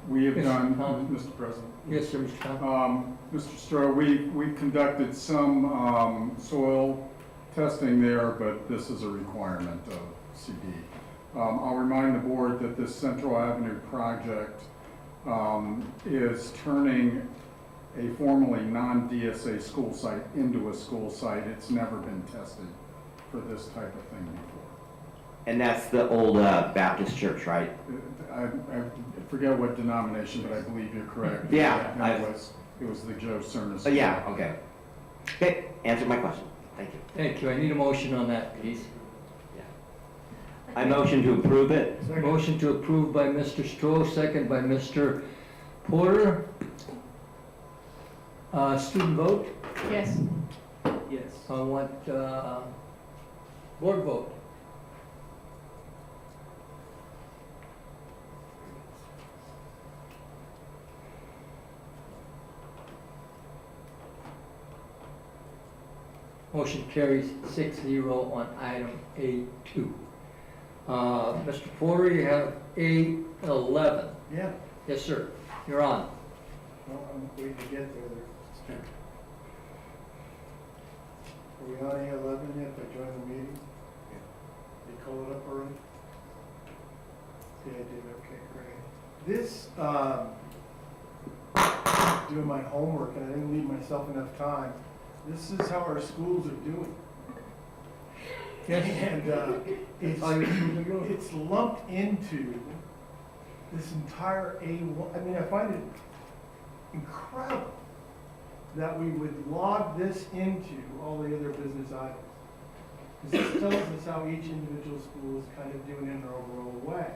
O: We have
B: Yes,
O: done,
B: Tom.
O: Mr. President.
B: Yes, sir, Mr. Tom.
O: Mr. Stroh, we conducted some soil testing there, but this is a requirement of CD. I'll remind the board that this Central Avenue project is turning a formerly non-DSA school site into a school site. It's never been tested for this type of thing before.
L: And that's the old Baptist church, right?
O: I forget what denomination, but I believe you're correct.
L: Yeah,
O: And it was the Joe Cernas.
L: Yeah, okay. Okay, answered my question. Thank you.
B: Thank you. I need a motion on that, please.
L: I motion to approve it.
B: Motion to approve by Mr. Stroh, second by Mr. Porter. Student vote?
R: Yes.
B: Yes. On what, board vote? Motion carries 6-0 on item A2. Mr. Porter, you have A11.
I: Yeah.
B: Yes, sir. You're on.
I: Well, I'm waiting to get there. Are we on A11 yet? Did I join the meeting? You call it up already? Yeah, I did. Okay, great. This, doing my homework, and I didn't leave myself enough time. This is how our schools are doing. And it's lumped into this entire A1. I mean, I find it incredible that we would log this into all the other business items. This tells us how each individual school is kind of doing it in their overall way.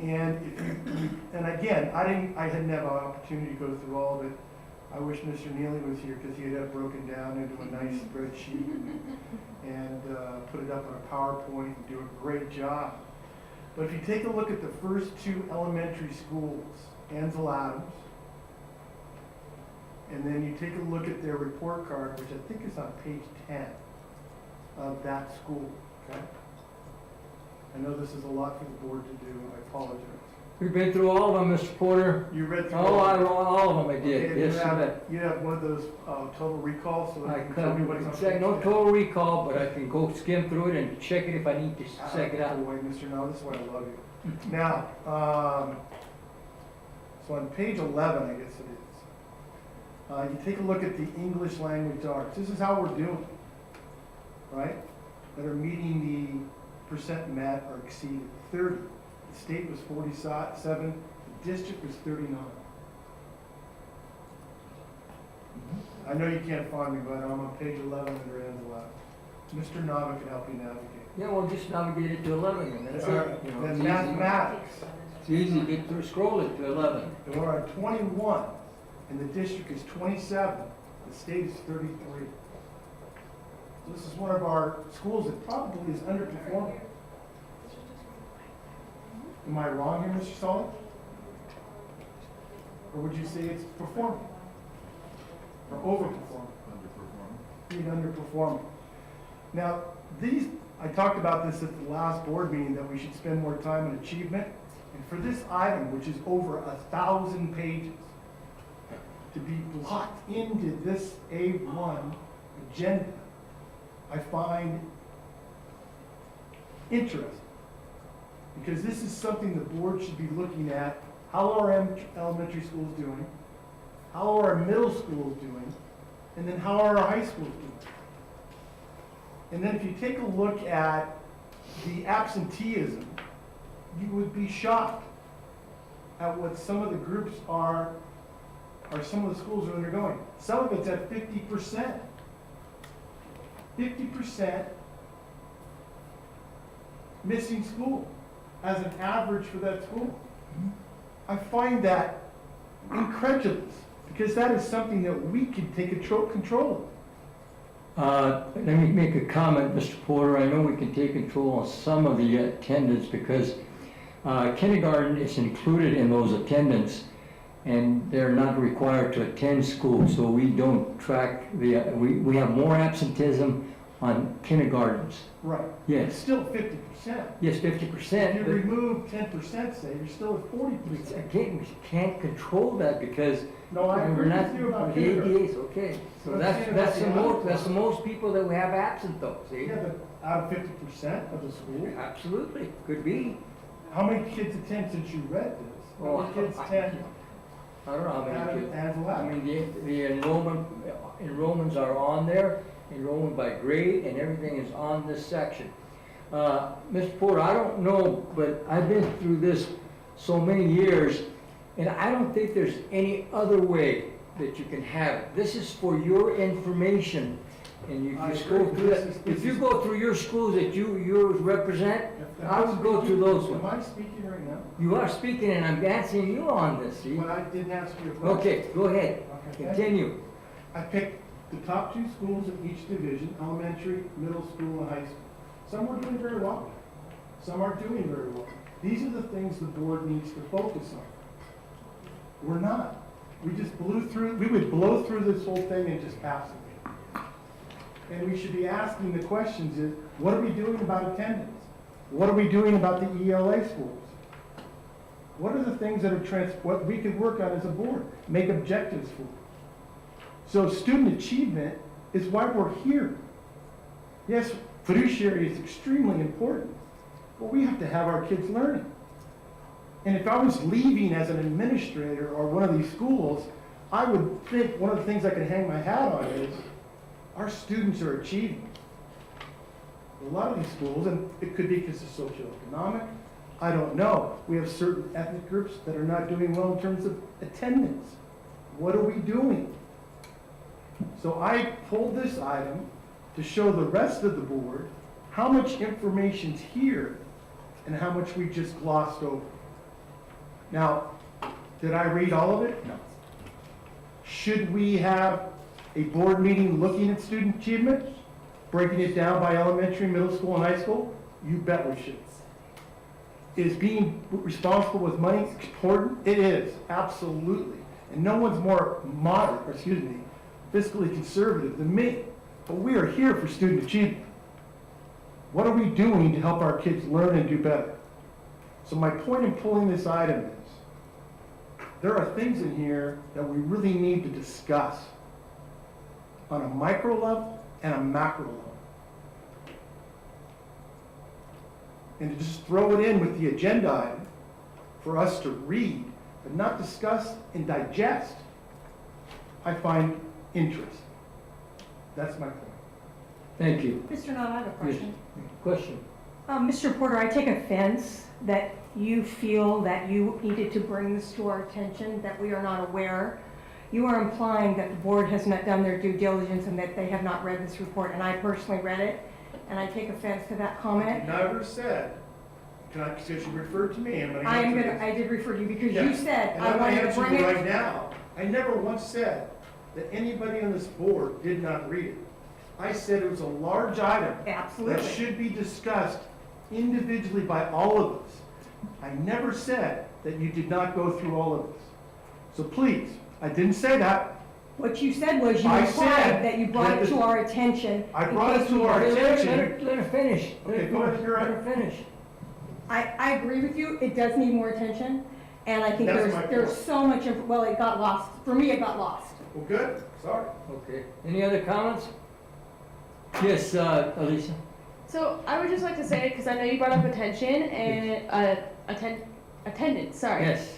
I: And if you, and again, I hadn't had an opportunity to go through all of it. I wish Mr. Neely was here because he'd have broken down into a nice spreadsheet and put it up on a PowerPoint and do a great job. But if you take a look at the first 2 elementary schools, Ansel Adams, and then you take a look at their report card, which I think is on page 10 of that school, okay? I know this is a lot for the board to do, I apologize.
B: We've been through all of them, Mr. Porter.
I: You read through
B: all of them I did.
I: Okay,
B: Yes,
I: you have one of those total recalls, so
B: I
I: you can tell me what's on
B: couldn't say
I: page
B: no
I: 10?
B: total recall, but I can go skim through it and check it if I need to check it out.
I: Wait, Mr. No, this is why I love you. Now, so on page 11, I guess it is, you take a look at the English language arts. This is how we're doing, right? That are meeting the percent met or exceeded. 30. The state was 47. The district was 39. I know you can't find me, but I'm on page 11 under Angela. Mr. Nava can help you navigate.
B: Yeah, well, just navigate it to 11 and that's it. You know,
I: Then
B: it's
I: mathematics.
B: It's easy to get through, scroll it to 11.
I: And we're on 21, and the district is 27. The state is 33. This is one of our schools that probably is underperforming. Am I wrong here, Mr. Solid? Or would you say it's performing? Or overperforming? Being underperforming. Now, I talked about this at the last board meeting, that we should spend more time on achievement. And for this item, which is over 1,000 pages, to be blocked into this A1 agenda, I find interesting. Because this is something the board should be looking at. How are our elementary schools doing? How are our middle schools doing? And then how are our high schools doing? And then if you take a look at the absenteeism, you would be shocked at what some of the groups are, or some of the schools are undergoing. Some of it's at 50%. 50% missing school as an average for that school. I find that incredulous. Because that is something that we can take control
B: Let me make a comment, Mr. Porter. I know we can take control of some of the attendance because kindergarten is included in those attendance, and they're not required to attend school, so we don't track we have more absenteeism on kindergartens.
I: of. Right.
B: Yes.
I: It's still 50%.
B: Yes, 50%.
I: If you remove 10%, say, you're still at 40%.
B: Again, we can't control that because
I: No, I
B: we're
I: agree
B: not,
I: with you about
B: the
I: kindergarten.
B: ADAs, okay. So
I: I'm
B: that's,
I: saying
B: that's
I: about
B: the
I: the
B: most,
I: other
B: that's the most people that we have absent though, see?
I: Yeah, but out of 50% of the school,
B: Absolutely, could be.
I: how many kids attend since you read this? How
B: Oh,
I: many kids attend?
B: I don't know how many kids.
I: As
B: I
I: left.
B: mean, the enrollments are on there, enrollment by grade, and everything is on this section. Mr. Porter, I don't know, but I've been through this so many years, and I don't think there's any other way that you can have it. This is for your information, and you
I: I
B: just
I: agree.
B: go through that. If you go through your schools that you represent, I would go through those
I: Am
B: ones.
I: I speaking right now?
B: You are speaking, and I'm answering you on this, see?
I: But I didn't ask you a question.
B: Okay, go ahead,
I: Okay.
B: continue.
I: I picked the top 2 schools in each division, elementary, middle school, and high school. Some are doing very well. Some aren't doing very well. These are the things the board needs to focus on. We're not. We just we would blow through this whole thing and just pass it. And we should be asking the questions is, what are we doing about attendance? What are we doing about the ELA schools? What are the things that are what we could work on as a board? Make objectives for. So student achievement is why we're here. Yes, fiduciary is extremely important, but we have to have our kids learning. And if I was leaving as an administrator or one of these schools, I would think one of the things I could hang my hat on is our students are achieving. A lot of these schools, and it could be because of socioeconomic, I don't know. We have certain ethnic groups that are not doing well in terms of attendance. What are we doing? So I pulled this item to show the rest of the board how much information's here and how much we just glossed over. Now, did I read all of it? No. Should we have a board meeting looking at student achievement? Breaking it down by elementary, middle school, and high school? You bet we should. Is being responsible with money important? It is, absolutely. And no one's more fiscally conservative than me. But we are here for student achievement. What are we doing to help our kids learn and do better? So my point in pulling this item is, there are things in here that we really need to discuss on a micro level and a macro level. And to just throw it in with the agenda item for us to read, but not discuss and digest, I find interest. That's my point.
B: Thank you.
G: Mr. Knott, I have a question.
B: Question?
G: Mr. Porter, I take offense that you feel that you needed to bring this to our attention, that we are not aware. You are implying that the board has not done their due diligence and that they have not read this report, and I personally read it, and I take offense to that comment.
I: I never said, because you referred to me, I'm going to
G: I
I: answer this.
G: did refer to you because you
I: Yes.
G: said
I: And
G: I
I: I'm
G: wanted
I: gonna
G: to
I: answer
G: bring
I: you
G: it.
I: right now. I never once said that anybody on this board did not read it. I said it was a large item.
G: Absolutely.
I: That should be discussed individually by all of us. I never said that you did not go through all of this. So please, I didn't say that.
G: What you said was you
I: I
G: implied
I: said
G: that you brought
I: that
G: it to
I: the-
G: our attention.
I: I
G: in
I: brought it
G: case
I: to
G: we
I: our
G: were-
I: attention.
B: Let her finish.
I: Okay, go ahead, you're
B: Let
I: right.
B: her finish.
G: I agree with you, it does need more attention, and I think
I: That's my
G: there's
I: point.
G: so much, well, it got lost, for me, it got lost.
I: Well, good, sorry.
B: Okay. Any other comments? Yes, Alicia?
E: So I would just like to say, because I know you brought up attention and attendance, sorry.
B: Yes.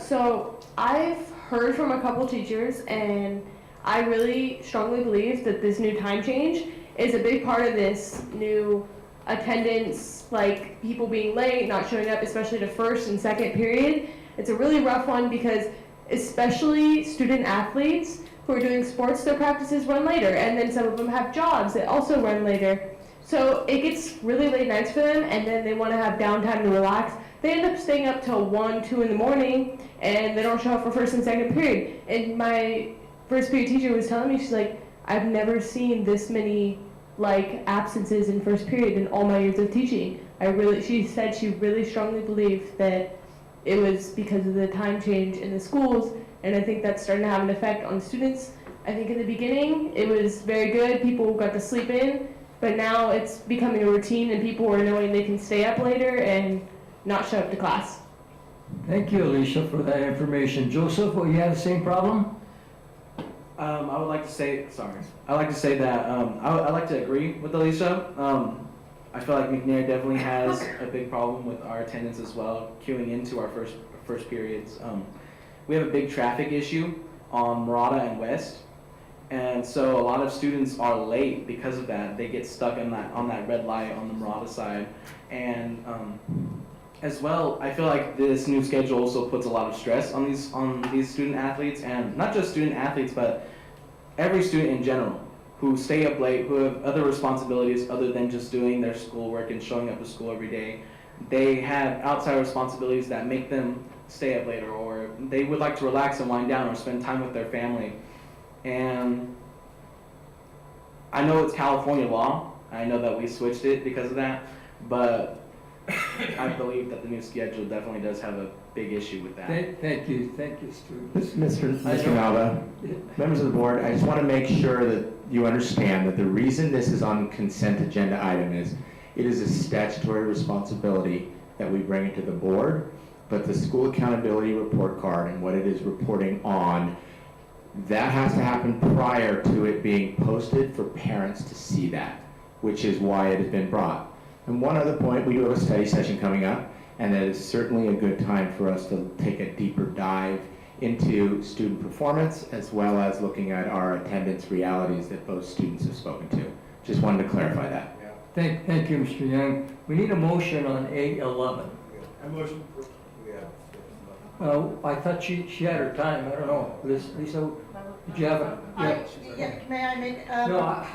E: So I've heard from a couple teachers, and I really strongly believe that this new time change is a big part of this new attendance, like people being late, not showing up, especially to first and second period. It's a really rough one because especially student athletes who are doing sports, their practices run later, and then some of them have jobs that also run later. So it gets really late nights for them, and then they want to have downtime to relax. They end up staying up till 1, 2 in the morning, and they don't show up for first and second period. And my first period teacher was telling me, she's like, I've never seen this many like absences in first period in all my years of teaching. She said she really strongly believed that it was because of the time change in the schools, and I think that's starting to have an effect on students. I think in the beginning it was very good, people got to sleep in, but now it's becoming a routine and people are knowing they can stay up later and not show up to class.
B: Thank you, Alicia, for that information. Joseph, will you have the same problem?
M: I would like to say, I'd like to say that I like to agree with Alicia. I feel like McNair definitely has a big problem with our attendance as well, queuing into our first periods. We have a big traffic issue on Murata and West, and so a lot of students are late because of that. They get stuck on that red light on the Murata side, and as well, I feel like this new schedule also puts a lot of stress on these student athletes, and not just student athletes, but every student in general who stay up late, who have other responsibilities other than just doing their schoolwork and showing up to school every day. They have outside responsibilities that make them stay up later, or they would like to relax and wind down or spend time with their family. And I know it's California law. I know that we switched it because of that, but I believe that the new schedule definitely does have a big issue with that.
B: Thank you, students.
D: Mr. Nava, members of the board, I just want to make sure that you understand that the reason this is on consent agenda item is it is a statutory responsibility that we bring it to the board, but the school accountability report card and what it is reporting on, that has to happen prior to it being posted for parents to see that, which is why it has been brought. And one other point, we do have a study session coming up, and that is certainly a good time for us to take a deeper dive into student performance, as well as looking at our attendance realities that both students have spoken to. Just wanted to clarify that.
B: Thank you, Mr. Young. We need a motion on A11.
I: I motion for.
B: I thought she had her time, I don't know. Lisa, did you have a?
K: Yeah, may I make?
B: No,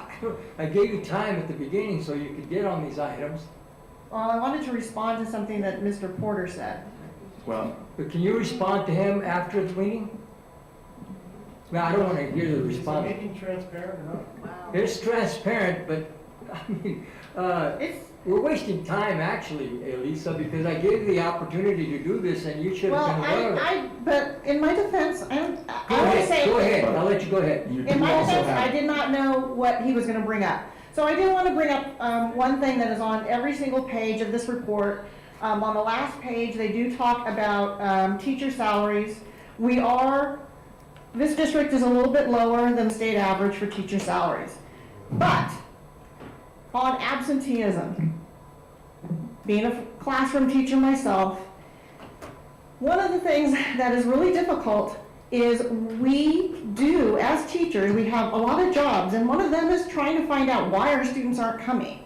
B: I gave you time at the beginning so you could get on these items.
K: Well, I wanted to respond to something that Mr. Porter said.
D: Well,
B: but can you respond to him after the meeting? Well, I don't want to hear the response.
I: Is it making transparent or not?
K: Wow.
B: It's transparent, but I mean, we're wasting time actually, Elisa, because I gave you the opportunity to do this and you should have been aware of it.
K: But in my defense, I want to say.
B: Go ahead, I'll let you go ahead.
K: In my defense, I did not know what he was going to bring up. So I do want to bring up one thing that is on every single page of this report. On the last page, they do talk about teacher salaries. This district is a little bit lower than the state average for teacher salaries. But on absenteeism, being a classroom teacher myself, one of the things that is really difficult is we do, as teachers, we have a lot of jobs, and one of them is trying to find out why our students aren't coming.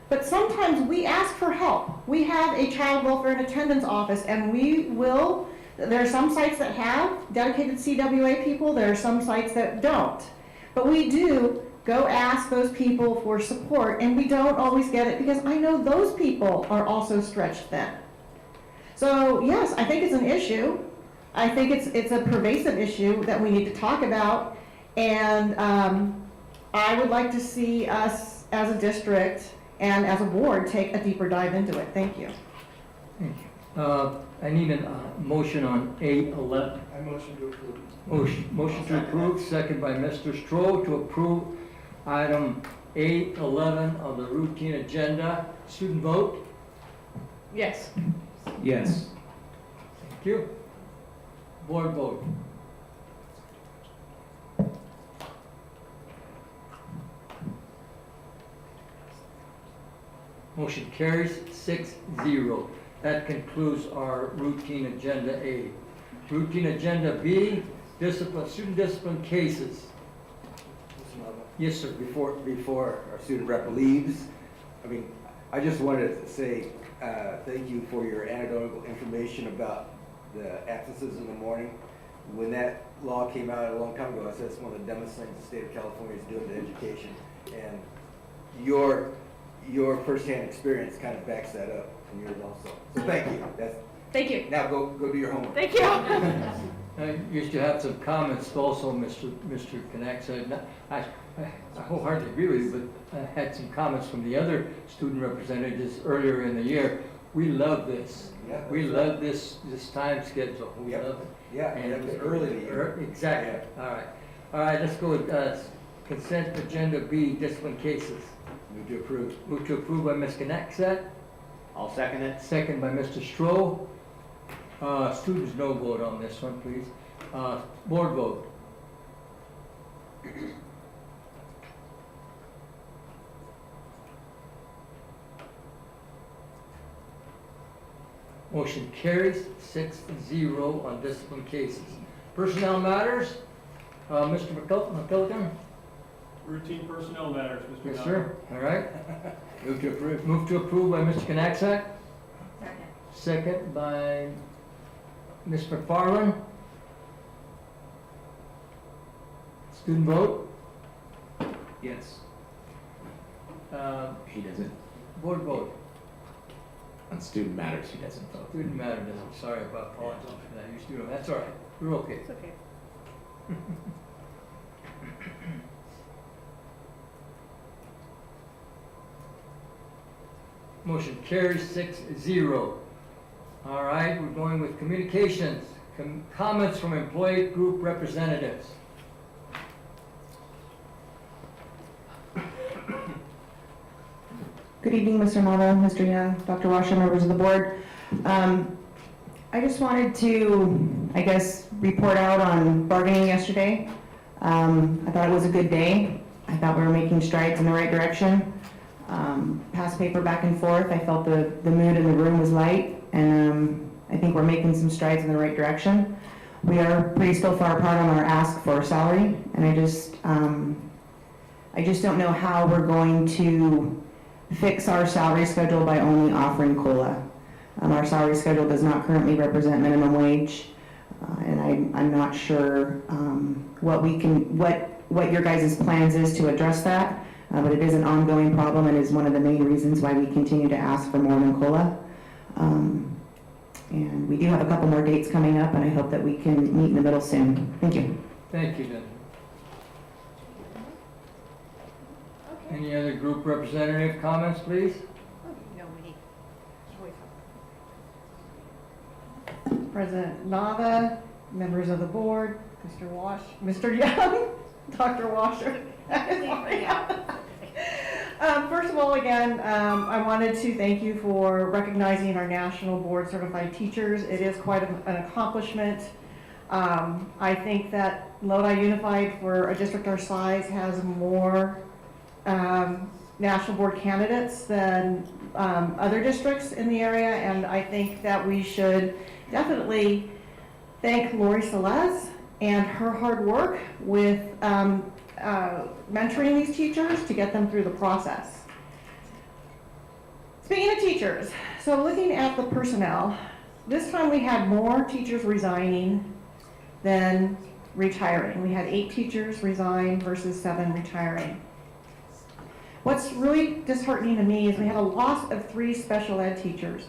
K: But sometimes we ask for help. We have a child welfare and attendance office, and there are some sites that have dedicated CWA people, there are some sites that don't. But we do go ask those people for support, and we don't always get it because I know those people are also stretched thin. So yes, I think it's an issue. I think it's a pervasive issue that we need to talk about, and I would like to see us as a district and as a board take a deeper dive into it. Thank you.
B: Thank you. I need a motion on A11.
I: I motion to approve.
B: Motion to approve, second by Mr. Stroh to approve item A11 on the routine agenda. Student vote?
E: Yes.
C: Yes.
B: Thank you. Board vote? Motion carries 6-0. That concludes our routine agenda A. Routine agenda B, student discipline cases. Yes, sir.
P: Before our student rep leaves, I just wanted to say thank you for your anecdotal information about the absences in the morning. When that law came out a long time ago, I said it's one of the dumbest things the state of California is doing to education. And your firsthand experience kind of backs that up from yours also. So thank you.
E: Thank you.
P: Now go do your homework.
E: Thank you.
B: I used to have some comments also, Mr. Connect. I wholeheartedly agree with you, but I had some comments from the other student representatives earlier in the year. We love this.
P: Yeah,
B: We
P: that's
B: love this time schedule. We
P: Yep.
B: love it.
P: Yeah, and it was early in the year.
B: Exactly. All right. All right, let's go with consent agenda B, discipline cases.
P: Move to approve.
B: Move to approve by Ms. Connect.
L: I'll second it.
B: Second by Mr. Stroh. Students no vote on this one, please. Board vote. Motion carries 6-0 on discipline cases. Personnel matters, Mr. McCullough?
F: Routine personnel matters, Mr.
B: Yes,
F: Dodd.
B: sir. All right.
P: Move to approve.
B: Move to approve by Mr. Knacksack.
N: Second.
B: Second by Ms. McFarland. Student vote?
M: Yes.
D: He doesn't,
B: Board vote?
D: on student matters, he doesn't vote.
B: Student matter doesn't, sorry about apologies for that. You student, that's all right. You're okay.
E: It's okay.
B: Motion carries 6-0. All right, we're going with communications. Comments from employee group representatives.
Q: Good evening, Mr. Nava, Mr. Young, Dr. Washer, members of the board. I just wanted to, I guess, report out on bargaining yesterday. I thought it was a good day. I thought we were making strides in the right direction. Passed paper back and forth. I felt the mood in the room was light, and I think we're making some strides in the right direction. We are pretty still far apart on our ask for salary, and I just don't know how we're going to fix our salary schedule by only offering COLA. Our salary schedule does not currently represent minimum wage, and I'm not sure what your guys' plans is to address that, but it is an ongoing problem and is one of the main reasons why we continue to ask for more than COLA. And we do have a couple more dates coming up, and I hope that we can meet in the middle soon. Thank you.
B: Thank you, Dennis. Any other group representative comments, please?
K: President Nava, members of the board, Mr. Young, Dr. Washer. First of all, again, I wanted to thank you for recognizing our national board certified teachers. It is quite an accomplishment. I think that Lodi Unified, for a district our size, has more national board candidates than other districts in the area, and I think that we should definitely thank Lori Celeste and her hard work with mentoring these teachers to get them through the process. Speaking of teachers, so looking at the personnel, this time we had more teachers resigning than retiring. We had 8 teachers resign versus 7 retiring. What's really disheartening to me is we had a loss of 3 special ed teachers,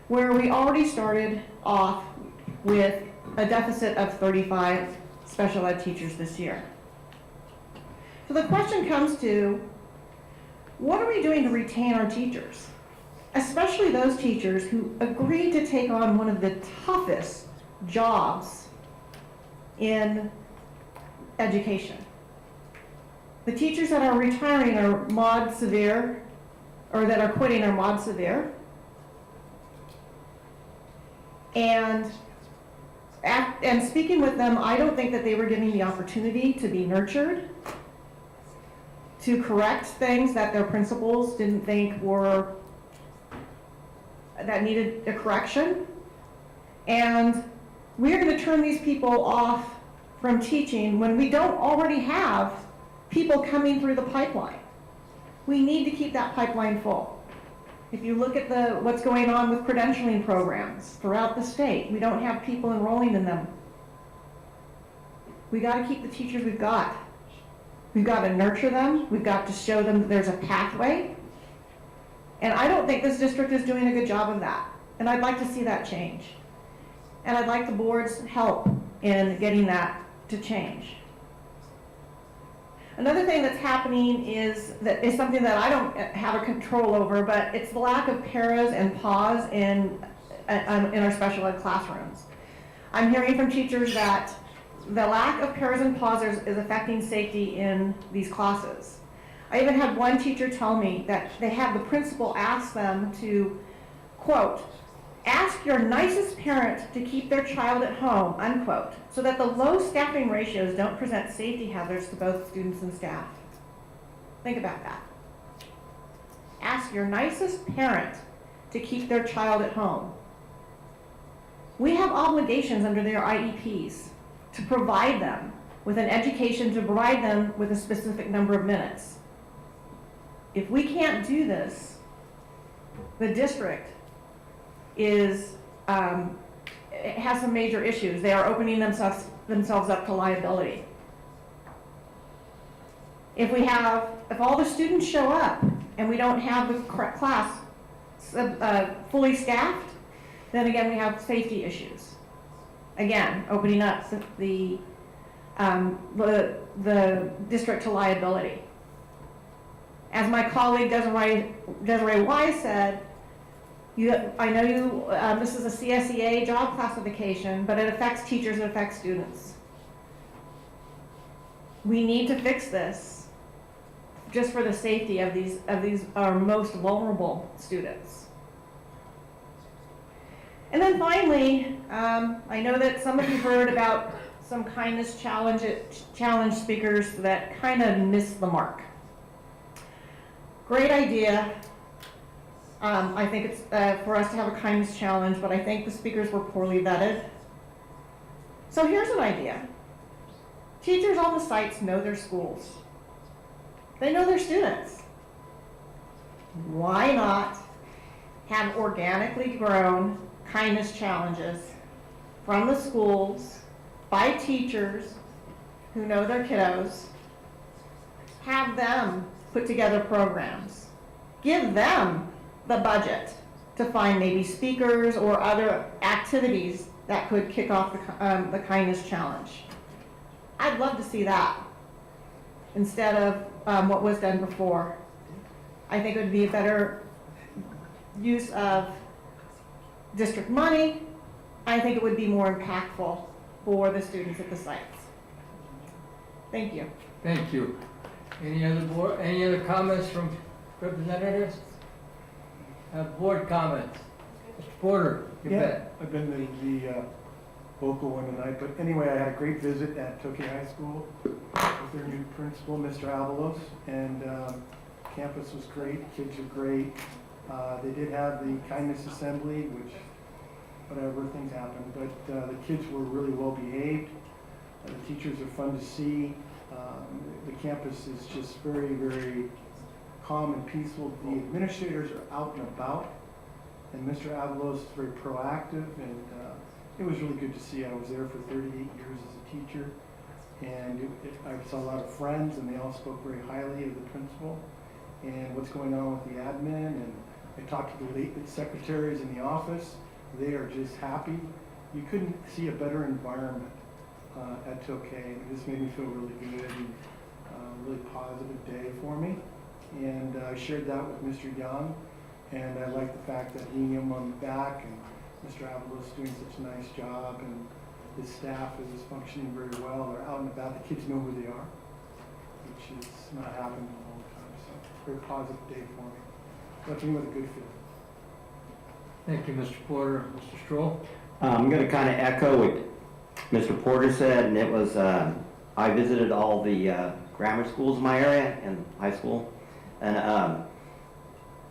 K: where we already started off with a deficit of 35 special ed teachers this year. So the question comes to, what are we doing to retain our teachers? Especially those teachers who agreed to take on one of the toughest jobs in education. The teachers that are retiring are mod severe, or that are quitting are mod severe. And speaking with them, I don't think that they were given the opportunity to be nurtured, to correct things that their principals didn't think that needed a correction. And we're going to turn these people off from teaching when we don't already have people coming through the pipeline. We need to keep that pipeline full. If you look at what's going on with credentialing programs throughout the state, we don't have people enrolling in them. We got to keep the teachers we've got. We've got to nurture them. We've got to show them that there's a pathway. And I don't think this district is doing a good job of that. And I'd like to see that change. And I'd like the board's help in getting that to change. Another thing that's happening is something that I don't have a control over, but it's the lack of paras and PAWs in our special ed classrooms. I'm hearing from teachers that the lack of paras and PAWs is affecting safety in these classes. I even had one teacher tell me that they had the principal ask them to, quote, ask your nicest parent to keep their child at home, unquote, so that the low staffing ratios don't present safety hazards to both students and staff. Think about that. Ask your nicest parent to keep their child at home. We have obligations under their IEPs to provide them with an education, to provide them with a specific number of minutes. If we can't do this, the district has some major issues. They are opening themselves up to liability. If all the students show up and we don't have the class fully staffed, then again we have safety issues. Again, opening up the district to liability. As my colleague Desiree Wise said, I know this is a CSEA job classification, but it affects teachers, it affects students. We need to fix this just for the safety of these our most vulnerable students. And then finally, I know that some of you heard about some kindness challenge speakers that kind of missed the mark. Great idea. I think it's for us to have a kindness challenge, but I think the speakers were poorly vetted. So here's an idea. Teachers on the sites know their schools. They know their students. Why not have organically grown kindness challenges from the schools by teachers who know their kiddos, have them put together programs, give them the budget to find maybe speakers or other activities that could kick off the kindness challenge. I'd love to see that instead of what was done before. I think it would be a better use of district money. I think it would be more impactful for the students at the sites. Thank you.
B: Thank you. Any other comments from representatives? Board comments? Mr. Porter, you bet.
I: I've been the vocal one tonight, but anyway, I had a great visit at Tokyo High School with their new principal, Mr. Avalos, and campus was great, kids are great. They did have the kindness assembly, which, whatever, things happen, but the kids were really well behaved. The teachers are fun to see. The campus is just very, very calm and peaceful. The administrators are out and about, and Mr. Avalos is very proactive, and it was really good to see. I was there for 38 years as a teacher, and I saw a lot of friends, and they all spoke very highly of the principal and what's going on with the admin, and I talked to the secretaries in the office. They are just happy. You couldn't see a better environment at Tokay. This made me feel really good and really positive day for me. And I shared that with Mr. Young, and I like the fact that leaning him on the back, and Mr. Avalos is doing such a nice job, and his staff is functioning very well. They're out and about. The kids know who they are, which is not happening all the time. So very positive day for me. Left me with a good feeling.
B: Thank you, Mr. Porter. Mr. Stroll?
L: I'm going to kind of echo what Mr. Porter said, and it was, I visited all the grammar schools in my area and high school. And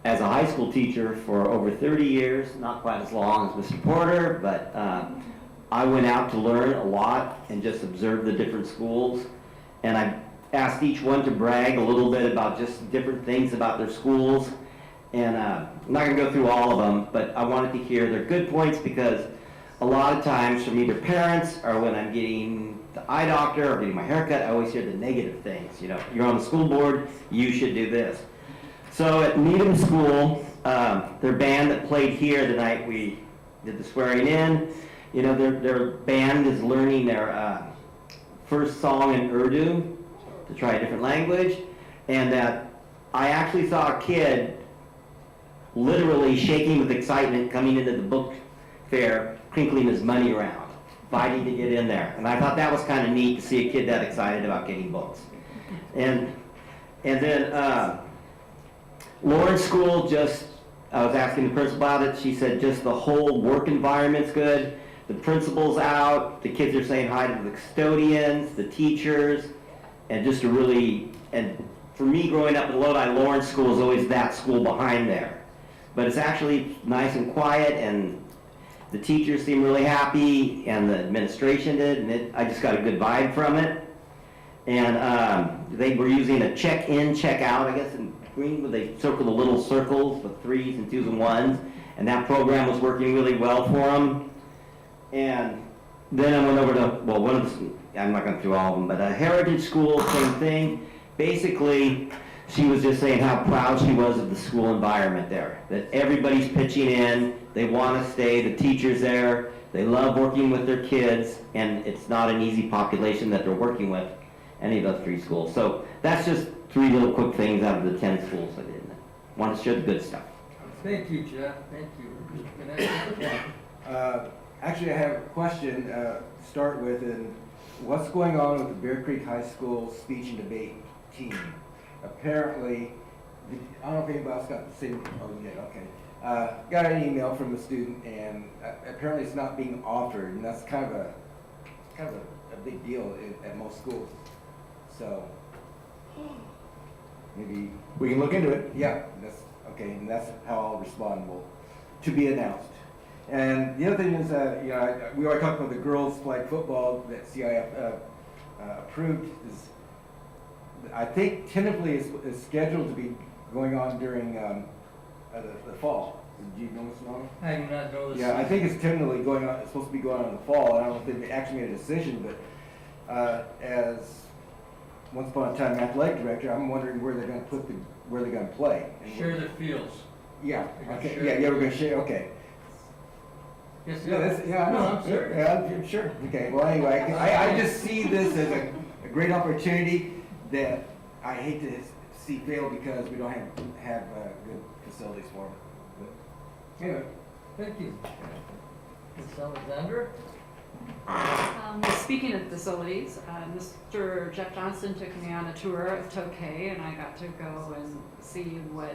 L: as a high school teacher for over 30 years, not quite as long as Mr. Porter, but I went out to learn a lot and just observe the different schools. And I asked each one to brag a little bit about just different things about their schools. And I'm not going to go through all of them, but I wanted to hear their good points because a lot of times from either parents or when I'm getting the eye doctor or getting my haircut, I always hear the negative things. You know, you're on the school board, you should do this. So at Needham School, their band that played here the night we did the swearing in, you know, their band is learning their first song in Urdu to try a different language, and that I actually saw a kid literally shaking with excitement coming into the book fair, crinkling his money around, fighting to get in there. And I thought that was kind of neat to see a kid that excited about getting books. And then Lawrence School, just, I was asking the principal about it, she said just the whole work environment's good, the principal's out, the kids are saying hi to the custodians, the teachers, and just a really, and for me growing up in Lodi, Lawrence School is always that school behind there. But it's actually nice and quiet, and the teachers seem really happy, and the administration did, and I just got a good vibe from it. And they were using a check-in, check-out, I guess in green, where they circle the little circles with 3s and 2s and 1s, and that program was working really well for them. And then I went over to, well, one of the, I'm not going through all of them, but a heritage school, same thing. Basically, she was just saying how proud she was of the school environment there, that everybody's pitching in, they want to stay, the teachers there, they love working with their kids, and it's not an easy population that they're working with, any of those 3 schools. So that's just 3 little quick things out of the 10 schools I did. Want to share the good stuff.
B: Thank you, Jeff. Thank you. Can I-
P: Actually, I have a question to start with, and what's going on with the Bear Creek High School speech and debate team? Apparently, I don't know if anybody else got the same, oh yeah, okay. Got an email from a student, and apparently it's not being offered, and that's kind of a big deal at most schools. So, maybe.
D: We can look into it.
P: Yeah, that's, okay, and that's how I'll respond, well, to be announced. And the other thing is, you know, we already talked about the girls flag football that CIF approved. Is, I think tentatively is scheduled to be going on during the fall. Did you notice, Mom?
B: I do not know this.
P: Yeah, I think it's tentatively going on. It's supposed to be going on in the fall. I don't know if they've actually made a decision, but as once upon a time athletic director, I'm wondering where they're going to put where they're going to play. And
B: Share the fields.
P: Yeah.
B: They're
P: Okay.
B: gonna
P: Yeah.
B: share.
P: Yeah. We're going to share. Okay.
B: Yes,
P: Yeah, that's, yeah, I know.
B: I'm serious.
P: Yeah, I'm sure. Okay, well, anyway, I just see this as a great opportunity that I hate to see fail because we don't have good facilities for them. But anyway.
B: Thank you. Ms. Alexander?
H: Speaking of facilities, Mr. Jeff Johnston took me on a tour of Tokay, and I got to go and see what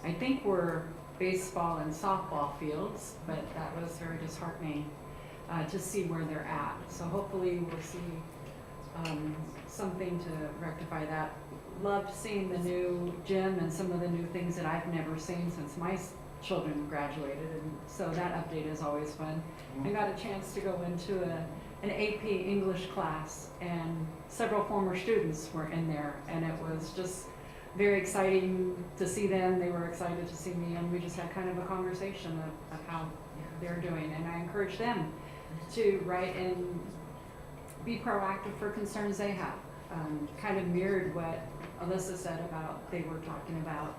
H: I think were baseball and softball fields, but that was very disheartening to see where they're at. So hopefully we'll see something to rectify that. Loved seeing the new gym and some of the new things that I've never seen since my children graduated, and so that update is always fun. I got a chance to go into an AP English class, and several former students were in there, and it was just very exciting to see them. They were excited to see me, and we just had kind of a conversation of how they're doing. And I encourage them to write and be proactive for concerns they have. Kind of mirrored what Alyssa said about they were talking about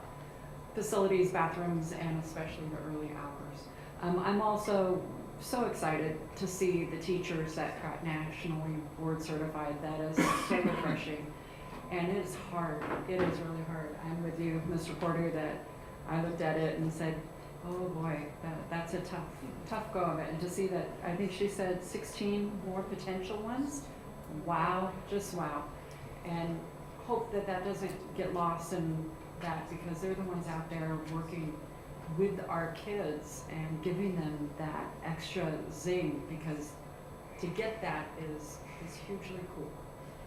H: facilities, bathrooms, and especially the early hours. I'm also so excited to see the teachers that got nationally board certified. That is so refreshing. And it's hard. It is really hard. I'm with you, Mr. Porter, that I looked at it and said, oh boy, that's a tough go of it. And to see that, I think she said 16 more potential ones. Wow, just wow. And hope that that doesn't get lost in that, because they're the ones out there working with our kids and giving them that extra zing, because to get that is hugely cool.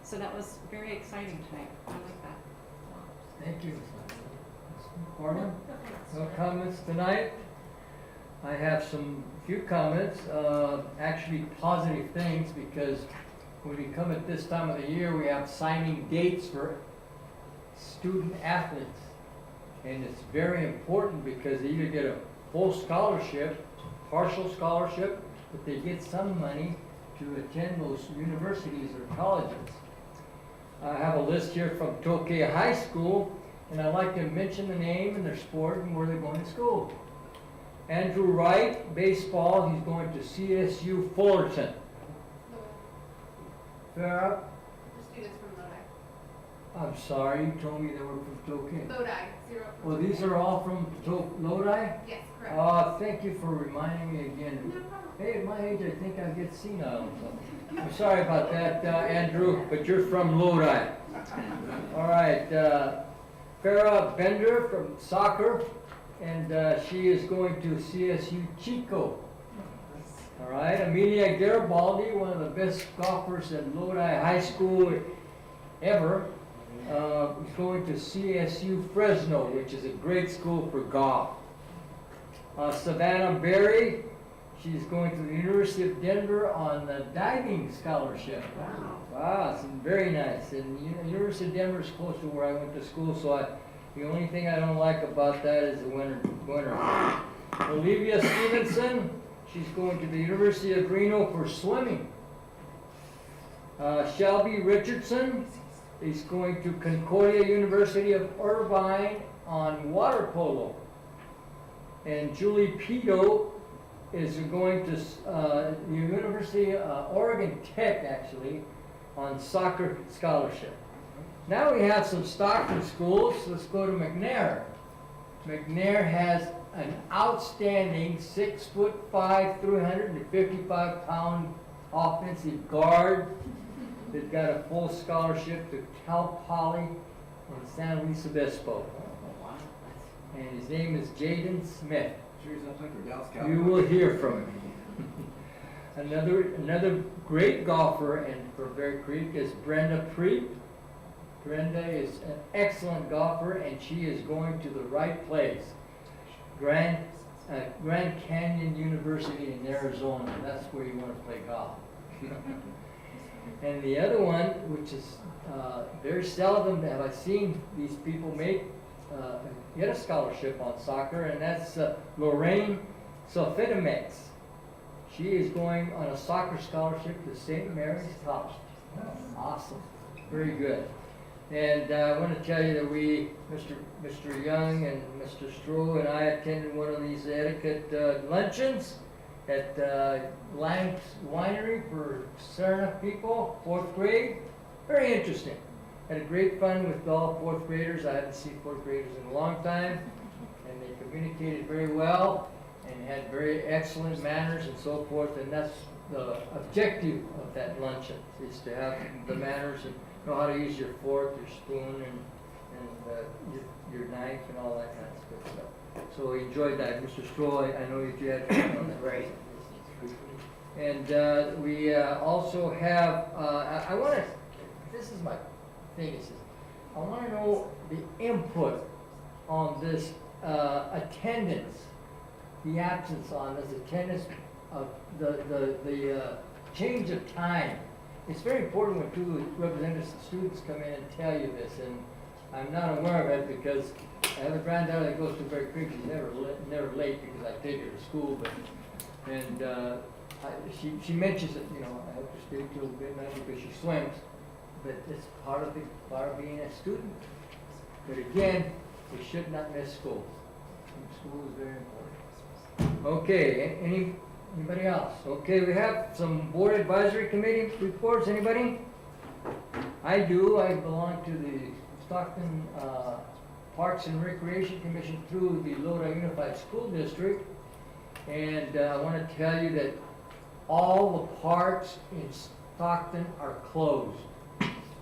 H: So that was very exciting tonight. I like that.
B: Thank you. Ms. Corman? No comments tonight? I have few comments, actually positive things, because when we come at this time of the year, we have signing dates for student athletes. And it's very important because they either get a full scholarship, partial scholarship, but they get some money to attend those universities or colleges. I have a list here from Tokay High School, and I'd like to mention the name and their sport and where they're going to school. Andrew Wright, baseball, he's going to CSU Fullerton. Farah,
J: The students from Lodi.
B: I'm sorry, you told me they were from Tokay.
J: Lodi, 0 from
B: Well, these are all from Lodi?
J: Yes, correct.
B: Thank you for reminding me again.
J: No problem.
B: Hey, at my age, I think I get senile. I'm sorry about that, Andrew, but you're from Lodi. All right, Farah Bender from soccer, and she is going to CSU Chico. All right, Amelia Garibaldi, one of the best golfers at Lodi High School ever, is going to CSU Fresno, which is a great school for golf. Savannah Berry, she's going to the University of Denver on the diving scholarship. Wow, it's very nice. And University of Denver is close to where I went to school, so the only thing I don't like about that is the winter. Olivia Stevenson, she's going to the University of Reno for swimming. Shelby Richardson is going to Concordia University of Irvine on water polo. And Julie Pito is going to the University of Oregon Tech, actually, on soccer scholarship. Now we have some Stockton schools. Let's go to McNair. McNair has an outstanding 6'5", 355-pound offensive guard. They've got a full scholarship to Cal Poly in San Luis Obispo. And his name is Jaden Smith. You will hear from him. Another great golfer and for Bear Creek is Brenda Preet. Brenda is an excellent golfer, and she is going to the right place. Grand Canyon University in Arizona. That's where you want to play golf. And the other one, which is very seldom have I seen these people get a scholarship on soccer, and that's Lorraine Sofitimex. She is going on a soccer scholarship to St. Mary's College. Awesome. Very good. And I want to tell you that Mr. Young and Mr. Stroh and I attended one of these etiquette luncheons at Lang's Winery for Serna people, 4th grade. Very interesting. Had a great fun with all 4th graders. I haven't seen 4th graders in a long time. And they communicated very well and had very excellent manners and so forth. And that's the objective of that luncheon, is to have the manners and know how to use your fork, your spoon, and your knife and all that kind of good stuff. So we enjoyed that. Mr. Stroll, I know you had fun on that. Right. And we also have, I want to, this is my thing, is I want to know the input on this attendance, the absence on this attendance of the change of time. It's very important when two representatives of students come in and tell you this, and I'm not aware of it because I have a granddaughter that goes to Bear Creek. She's never late because I take her to school, she mentions it, I have to stay till midnight because she swims, but it's part of being a student. But again, we should not miss school. School is very important. Okay, anybody else? Okay, we have some board advisory committee reports. Anybody? I do. I belong to the Stockton Parks and Recreation Commission through the Lodi Unified School District. And I want to tell you that all the parks in Stockton are closed.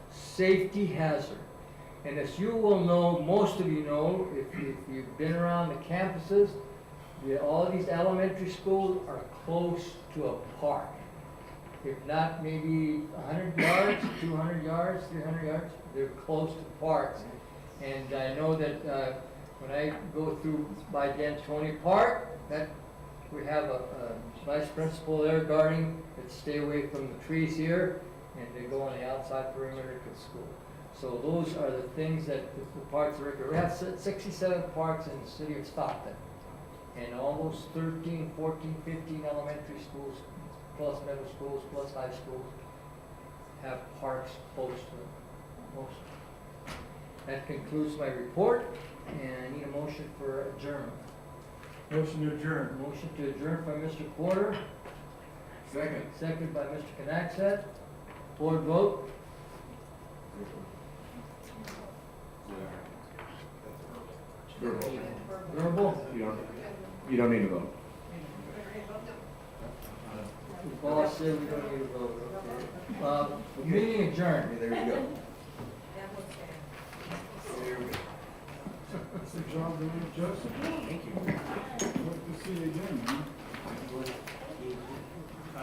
B: Safety hazard. And as you will know, most of you know, if you've been around the campuses, all these elementary schools are close to a park. If not, maybe 100 yards, 200 yards, 300 yards, they're close to parks. And I know that when I go through by D'Antoni Park, that we have a vice principal there guarding that stay away from the trees here, and they go on the outside perimeter to school. So those are the things that the parks are. We have 67 parks in the city of Stockton. and almost 13, 14, 15 elementary schools, plus middle schools, plus high schools, have parks close to them. Most. That concludes my report, and I need a motion for adjournment.
I: Motion to adjourn.
B: Motion to adjourn by Mr. Porter.
O: Second.
B: Second by Mr. Knaxat. Board vote. Verbal.
C: You don't need to vote.
B: The boss said we don't need a vote. Okay. Meeting adjourned.
P: There you go.
I: Mr. John Joseph. Thank you. Hope to see you again, man.
B: I